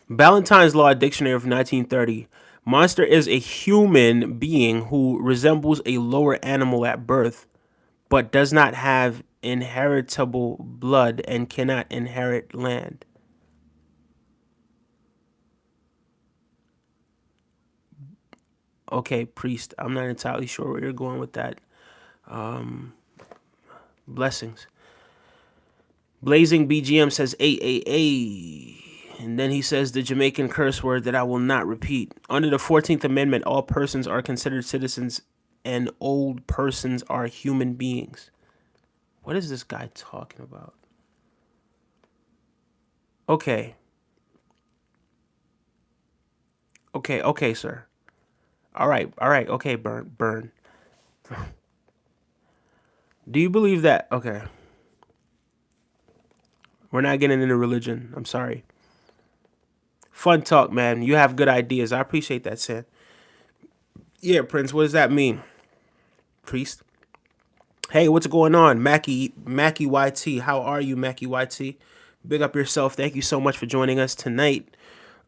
Ballantyne's Law Dictionary of 1930. Monster is a human being who resembles a lower animal at birth, but does not have inheritable blood and cannot inherit land. Okay, priest. I'm not entirely sure where you're going with that. Blessings. Blazing BGM says AAA. And then he says the Jamaican curse word that I will not repeat. Under the 14th Amendment, all persons are considered citizens and old persons are human beings. What is this guy talking about? Okay. Okay, sir. All right, okay, burn. Do you believe that? Okay. We're not getting into religion. I'm sorry. Fun talk, man. You have good ideas. I appreciate that, Sam. Yeah, Prince, what does that mean? Priest? Hey, what's going on? Mackie YT. How are you, Mackie YT? Big up yourself. Thank you so much for joining us tonight.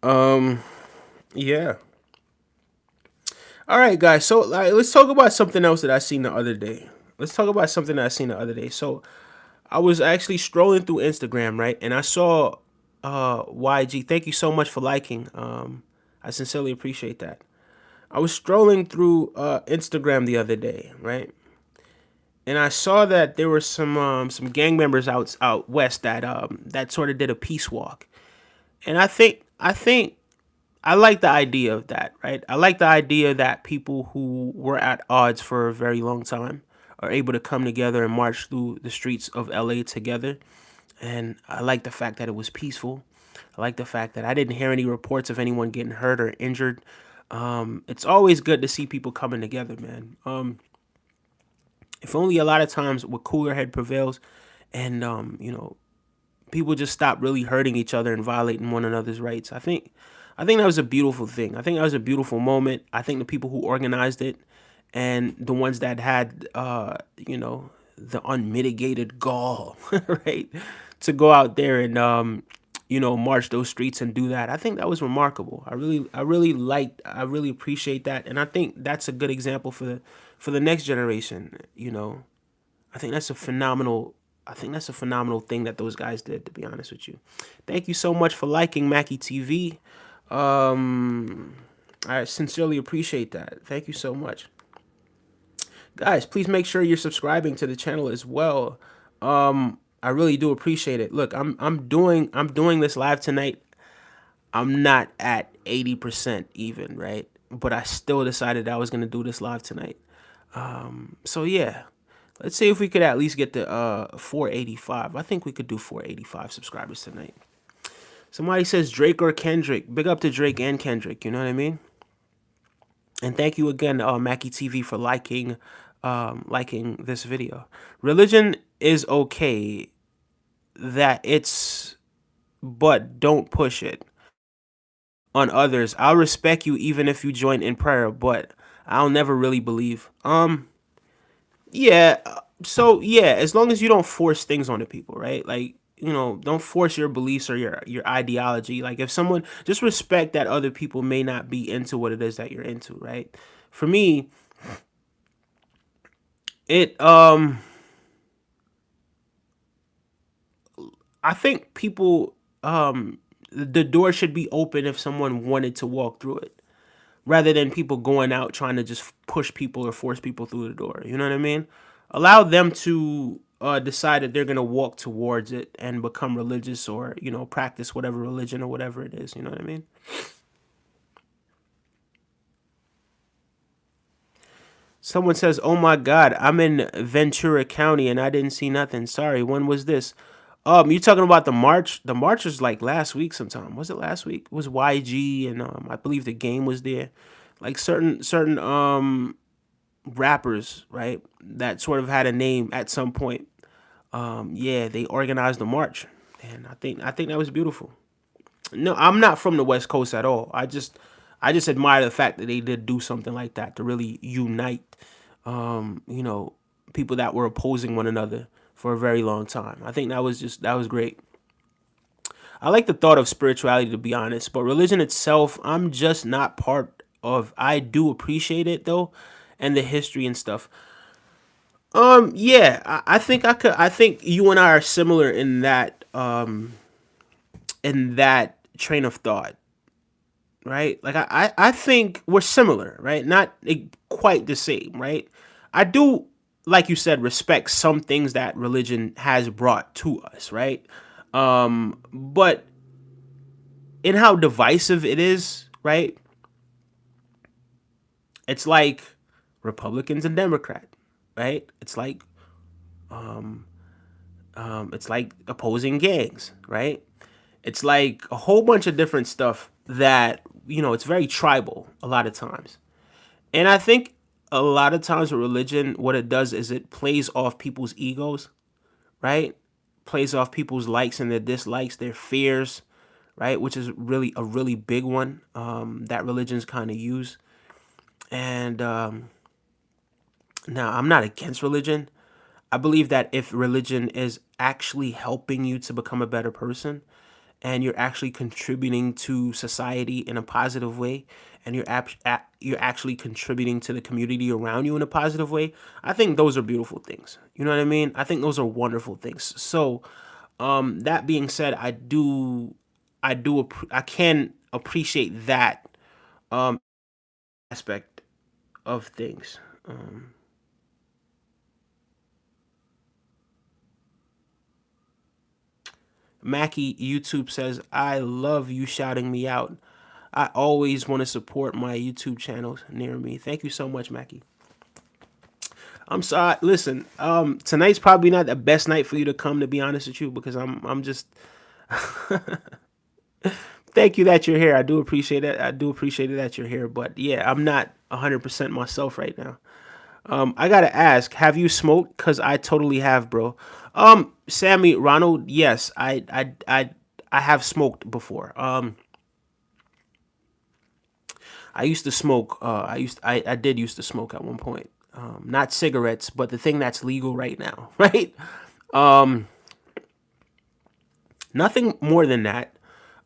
Yeah. All right, guys. So let's talk about something else that I seen the other day. So I was actually strolling through Instagram, right? And I saw YG. Thank you so much for liking. I sincerely appreciate that. I was strolling through Instagram the other day, right? And I saw that there were some gang members out west that sort of did a peace walk. And I think I like the idea of that, right? I like the idea that people who were at odds for a very long time are able to come together and march through the streets of LA together. And I like the fact that it was peaceful. I like the fact that I didn't hear any reports of anyone getting hurt or injured. It's always good to see people coming together, man. If only a lot of times with cooler head prevails, and people just stop really hurting each other and violating one another's rights. I think that was a beautiful thing. I think that was a beautiful moment. I think the people who organized it and the ones that had the unmitigated gall, right, to go out there and march those streets and do that. I think that was remarkable. I really appreciate that, and I think that's a good example for the next generation. I think that's a phenomenal. I think that's a phenomenal thing that those guys did. To be honest with you, thank you so much for liking Mackie TV. I sincerely appreciate that. Thank you so much, guys. Please make sure you're subscribing to the channel as well. I really do appreciate it. Look, I'm doing this live tonight. I'm not at 80% even, right? But I still decided I was gonna do this live tonight. So yeah, let's see if we could at least get to 485. I think we could do 485 subscribers tonight. Somebody says Drake or Kendrick. Big up to Drake and Kendrick. You know what I mean? And thank you again, Mackie TV, for liking this video. Religion is okay. That it's, but don't push it on others. I'll respect you even if you join in prayer, but I'll never really believe. Yeah. So yeah, as long as you don't force things onto people, right? Like, don't force your beliefs or your ideology. Like, if someone, just respect that other people may not be into what it is that you're into, right? For me, it I think people the door should be open if someone wanted to walk through it, rather than people going out trying to just push people or force people through the door. You know what I mean? Allow them to decide that they're going to walk towards it and become religious, or, practice whatever religion or whatever it is. You know what I mean? Someone says, "Oh my God, I'm in Ventura County and I didn't see nothing. Sorry, when was this?" You talking about the march? The march was like last week sometime. Was it last week? It was YG, and I believe the game was there. Like certain rappers, right? That sort of had a name at some point. Yeah, they organized the march, and I think that was beautiful. No, I'm not from the West Coast at all. I just admire the fact that they did do something like that to really unite, you know, people that were opposing one another for a very long time. I think that was great. I like the thought of spirituality, to be honest, but religion itself, I'm just not part of. I do appreciate it though, and the history and stuff. Yeah, I think I could. I think you and I are similar in that train of thought. right? Like I think we're similar, right? Not quite the same, right? I do, like you said, respect some things that religion has brought to us, right? But in how divisive it is, right? It's like Republicans and Democrat, right? It's like opposing gangs, right? It's like a whole bunch of different stuff that, it's very tribal a lot of times. And I think a lot of times with religion, what it does is it plays off people's egos, right? Plays off people's likes and their dislikes, their fears, right? Which is really a really big one that religions kind of use. And now, I'm not against religion. I believe that if religion is actually helping you to become a better person, and you're actually contributing to society in a positive way, and you're actually contributing to the community around you in a positive way, I think those are beautiful things. You know what I mean? I think those are wonderful things. So, that being said, I can appreciate that aspect of things. Mackie YouTube says, I love you shouting me out. I always want to support my YouTube channels near me. Thank you so much, Mackie. I'm sorry. Listen, tonight's probably not the best night for you to come, to be honest with you, because I'm just. Thank you that you're here. I do appreciate it. I do appreciate it that you're here. But yeah, I'm not 100% myself right now. I gotta ask, have you smoked? Cause I totally have, bro. Sammy Ronald, yes, I have smoked before. I used to smoke. I did used to smoke at one point. Not cigarettes, but the thing that's legal right now, right? Nothing more than that.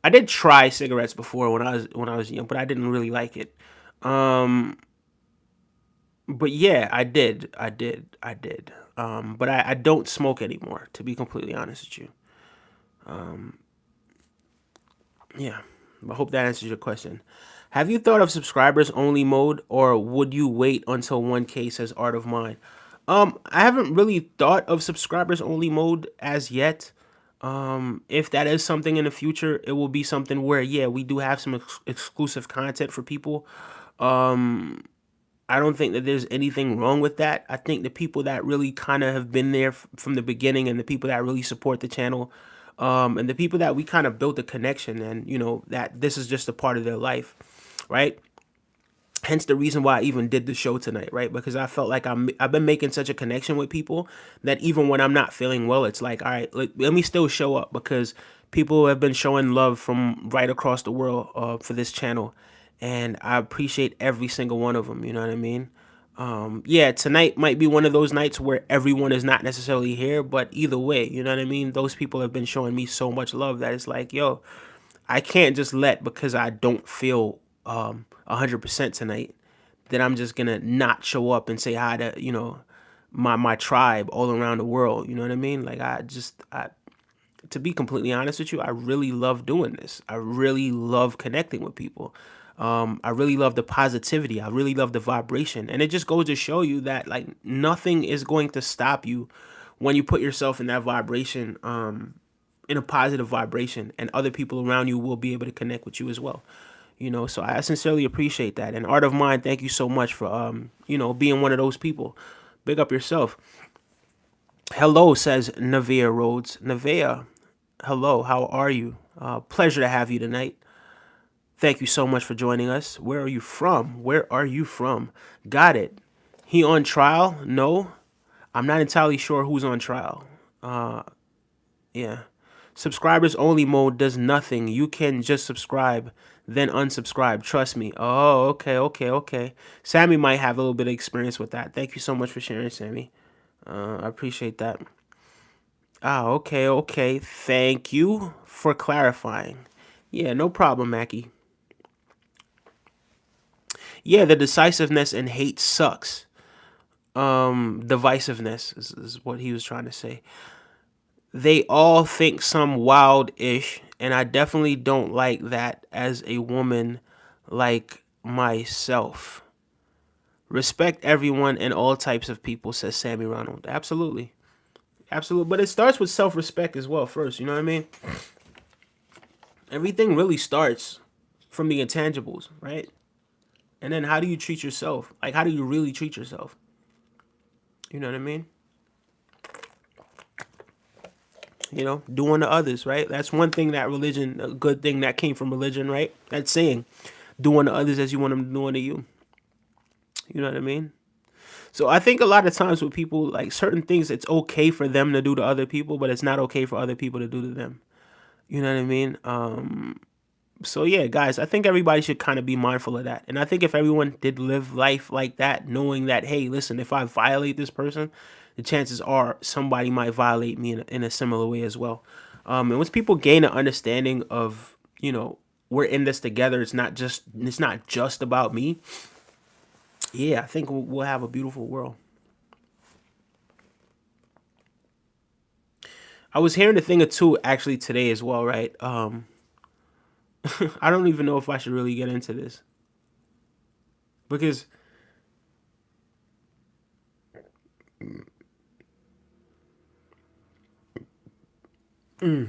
I did try cigarettes before when I was young, but I didn't really like it. But yeah, I did. But I don't smoke anymore, to be completely honest with you. Yeah, I hope that answers your question. Have you thought of subscribers only mode, or would you wait until 1K says Art of Mine? I haven't really thought of subscribers only mode as yet. If that is something in the future, it will be something where, yeah, we do have some exclusive content for people. I don't think that there's anything wrong with that. I think the people that really kind of have been there from the beginning, and the people that really support the channel, and the people that we kind of built a connection, and that this is just a part of their life, right? Hence the reason why I even did the show tonight, right? Because I felt like I've been making such a connection with people that even when I'm not feeling well, it's like, all right, let me still show up, because people have been showing love from right across the world for this channel, and I appreciate every single one of them. You know what I mean? Yeah, tonight might be one of those nights where everyone is not necessarily here, but either way, you know what I mean? Those people have been showing me so much love that it's like, yo, I can't just let, because I don't feel 100% tonight, that I'm just gonna not show up and say hi to my tribe all around the world. You know what I mean? Like I to be completely honest with you, I really love doing this. I really love connecting with people. I really love the positivity. I really love the vibration, and it just goes to show you that like nothing is going to stop you when you put yourself in that vibration. In a positive vibration, and other people around you will be able to connect with you as well. So I sincerely appreciate that. And Art of Mine, thank you so much for being one of those people. Big up yourself. Hello, says Nevea Rhodes. Nevea, hello, how are you? Pleasure to have you tonight. Thank you so much for joining us. Where are you from? Where are you from? Got it. He on trial? No, I'm not entirely sure who's on trial. Yeah. Subscribers only mode does nothing. You can just subscribe, then unsubscribe. Trust me. Oh, okay. Sammy might have a little bit of experience with that. Thank you so much for sharing, Sammy. I appreciate that. Okay. Thank you for clarifying. Yeah, no problem, Mackie. Yeah, the decisiveness and hate sucks. Divisiveness is what he was trying to say. They all think some wild ish, and I definitely don't like that as a woman. like myself. Respect everyone and all types of people, says Sammy Ronald. Absolutely. Absolutely. But it starts with self respect as well, first. You know what I mean? Everything really starts from the intangibles, right? And then how do you treat yourself? Like, how do you really treat yourself? You know what I mean? Do unto others, right? That's one thing that religion, a good thing that came from religion, right? That saying, do unto others as you want them to do unto you. You know what I mean? So I think a lot of times with people, like certain things, it's okay for them to do to other people, but it's not okay for other people to do to them. You know what I mean? So yeah, guys, I think everybody should kind of be mindful of that. And I think if everyone did live life like that, knowing that, hey, listen, if I violate this person, the chances are somebody might violate me in a similar way as well. And once people gain an understanding of, we're in this together, it's not just about me. Yeah, I think we'll have a beautiful world. I was hearing a thing or two actually today as well, right? I don't even know if I should really get into this because all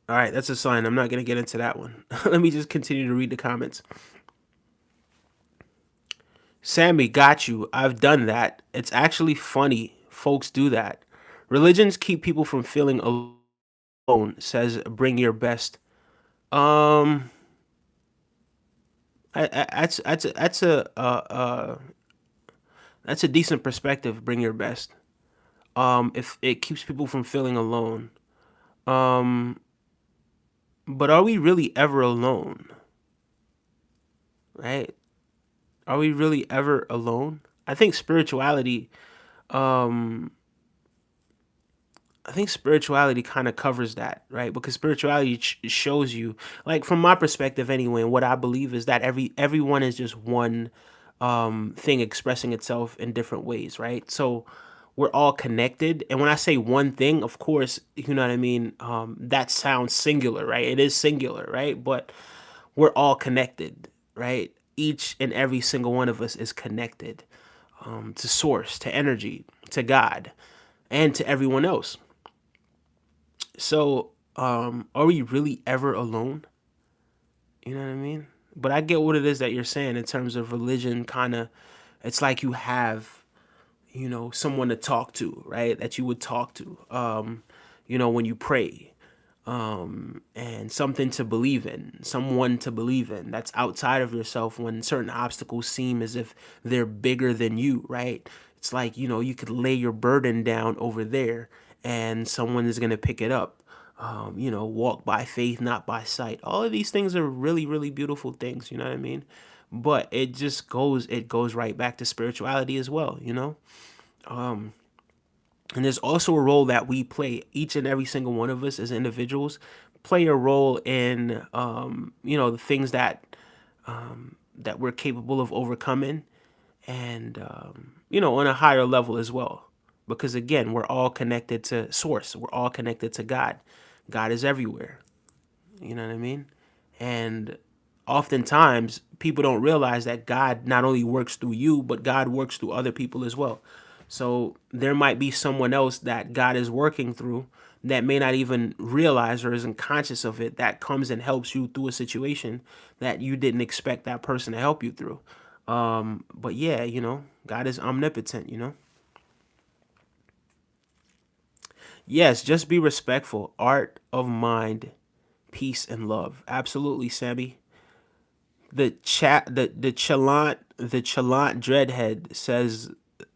right, that's a sign. I'm not gonna get into that one. Let me just continue to read the comments. Sammy, got you. I've done that. It's actually funny. Folks do that. Religions keep people from feeling alone. Says, bring your best. Um, that's a decent perspective. Bring your best. If it keeps people from feeling alone. Um, but are we really ever alone? Right? Are we really ever alone? I think spirituality. Um, I think spirituality kind of covers that, right? Because spirituality shows you, like from my perspective anyway, and what I believe is that everyone is just one thing expressing itself in different ways, right? So we're all connected, and when I say one thing, of course, you know what I mean. That sounds singular, right? It is singular, right? But we're all connected, right? Each and every single one of us is connected to source, to energy, to God, and to everyone else. So, are we really ever alone? You know what I mean? But I get what it is that you're saying in terms of religion. Kind of, it's like you have, someone to talk to, right? That you would talk to, when you pray, and something to believe in, someone to believe in that's outside of yourself when certain obstacles seem as if they're bigger than you, right? It's like, you could lay your burden down over there and someone is going to pick it up. Walk by faith, not by sight. All of these things are really, really beautiful things, you know what I mean? But it goes right back to spirituality as well, and there's also a role that we play. Each and every single one of us as individuals play a role in, the things that we're capable of overcoming, and on a higher level as well. Because again, we're all connected to Source. We're all connected to God. God is everywhere. You know what I mean? And oftentimes people don't realize that God not only works through you, but God works through other people as well. So there might be someone else that God is working through that may not even realize or isn't conscious of it, that comes and helps you through a situation that you didn't expect that person to help you through. But yeah, God is omnipotent. Yes, just be respectful. Art of mind, peace and love. Absolutely, Sammy. The chalant dreadhead says,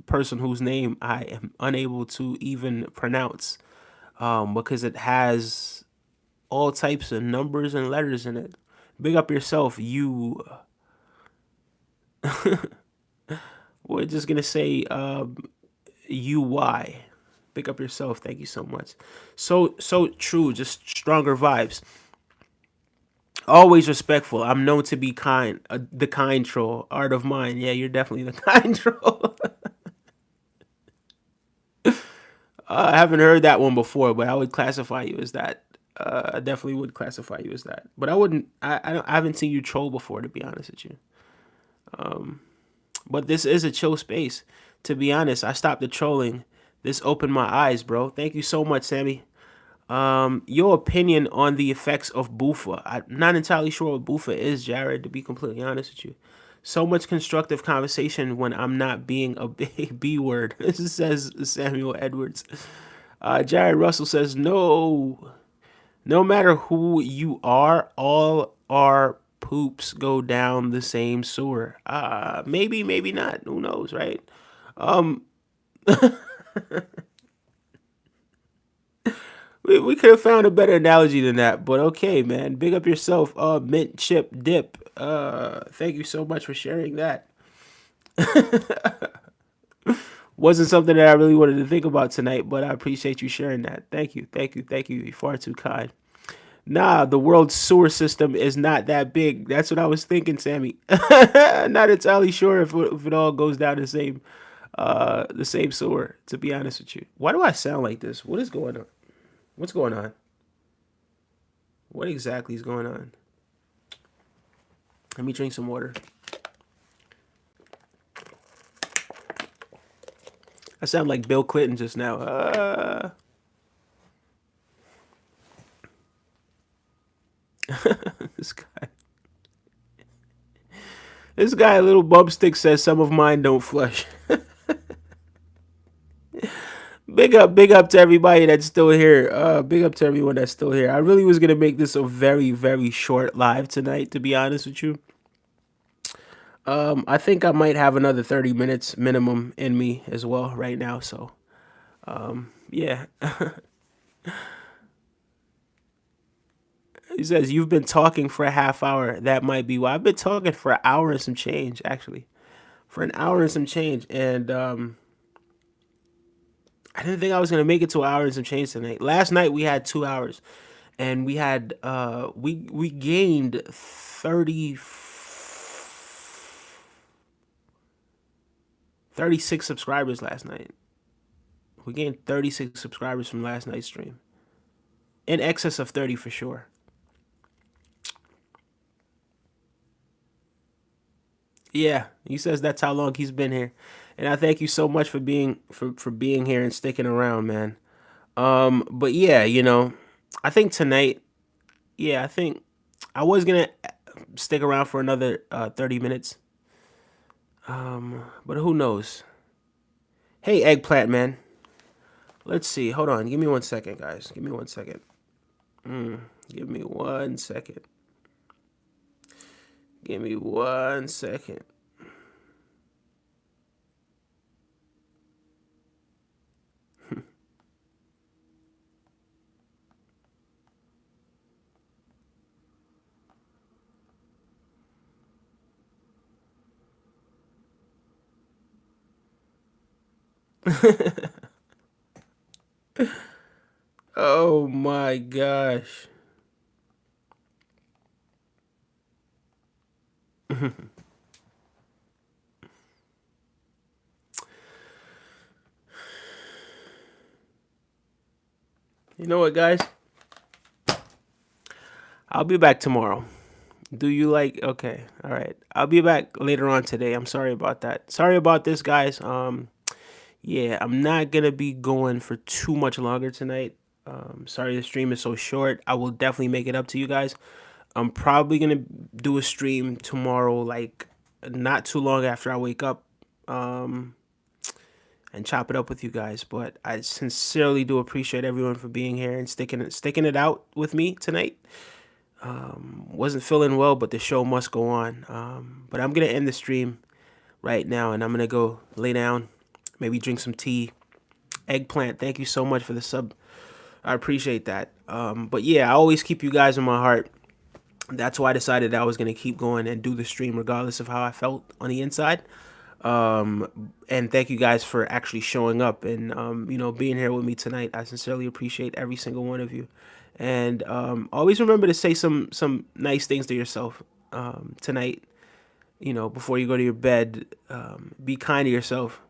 person whose name I am unable to even pronounce, because it has all types of numbers and letters in it. Big up yourself, you. We're just gonna say UY. Big up yourself. Thank you so much. So true. Just stronger vibes. Always respectful. I'm known to be kind. The kind troll. Art of mine. Yeah, you're definitely the kind troll. I haven't heard that one before, but I would classify you as that. I definitely would classify you as that. But I wouldn't. I haven't seen you troll before, to be honest with you. But this is a chill space. To be honest, I stopped the trolling. This opened my eyes, bro. Thank you so much, Sammy. Your opinion on the effects of Bufa. I'm not entirely sure what Bufa is, Jared, to be completely honest with you. So much constructive conversation when I'm not being a big B word, says Samuel Edwards. Jared Russell says, no matter who you are, all our poops go down the same sewer. Maybe, maybe not. Who knows, right? We could have found a better analogy than that, but okay, man. Big up yourself, mint chip dip. Thank you so much for sharing that. Wasn't something that I really wanted to think about tonight, but I appreciate you sharing that. Thank you, thank you, thank you. You're far too kind. Nah, the world's sewer system is not that big. That's what I was thinking, Sammy. Not entirely sure if it all goes down the same sewer. To be honest with you, why do I sound like this? What is going on? What's going on? What exactly is going on? Let me drink some water. I sound like Bill Clinton just now. This guy. This guy, Little Bumstick, says some of mine don't flush. Big up to everybody that's still here. Big up to everyone that's still here. I really was gonna make this a very, very short live tonight, to be honest with you. I think I might have another 30 minutes minimum in me as well right now. So, yeah. He says, you've been talking for a half hour. That might be why. I've been talking for an hour and some change, actually. For an hour and some change. And I didn't think I was going to make it to an hour and some change tonight. Last night we had 2 hours. And we had, we gained 36 subscribers last night. We gained 36 subscribers from last night's stream. In excess of 30 for sure. Yeah, he says that's how long he's been here, and I thank you so much for being here and sticking around, man. But yeah, I think tonight, yeah, I think I was gonna stick around for another 30 minutes, but who knows? Hey, eggplant man, let's see. Hold on, give me 1 second, guys. Give me 1 second. Give me 1 second. Give me 1 second. Oh my gosh. You know what, guys? I'll be back tomorrow. Do you like? Okay, all right. I'll be back later on today. I'm sorry about that. Sorry about this, guys. Yeah, I'm not gonna be going for too much longer tonight. Sorry the stream is so short. I will definitely make it up to you guys. I'm probably gonna do a stream tomorrow, like not too long after I wake up, and chop it up with you guys. But I sincerely do appreciate everyone for being here and sticking it out with me tonight. Wasn't feeling well, but the show must go on. But I'm gonna end the stream right now, and I'm gonna go lay down, maybe drink some tea. Eggplant, thank you so much for the sub. I appreciate that. But yeah, I always keep you guys in my heart. That's why I decided I was gonna keep going and do the stream regardless of how I felt on the inside. And thank you guys for actually showing up and being here with me tonight. I sincerely appreciate every single one of you. And always remember to say some nice things to yourself tonight. Before you go to your bed, be kind to yourself.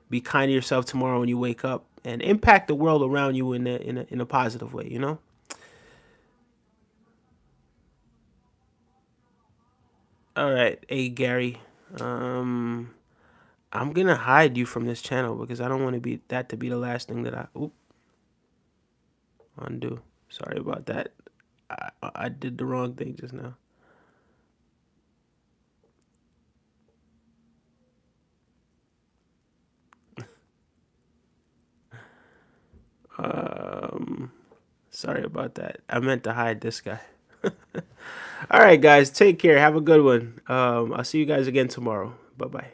Be kind to yourself tomorrow when you wake up, and impact the world around you in a positive way. All right, hey Gary. Um, I'm gonna hide you from this channel because I don't want to be that to be the last thing that I undo. Sorry about that. I did the wrong thing just now. Um, Sorry about that. I meant to hide this guy. All right, guys, take care. Have a good one. I'll see you guys again tomorrow. Bye bye.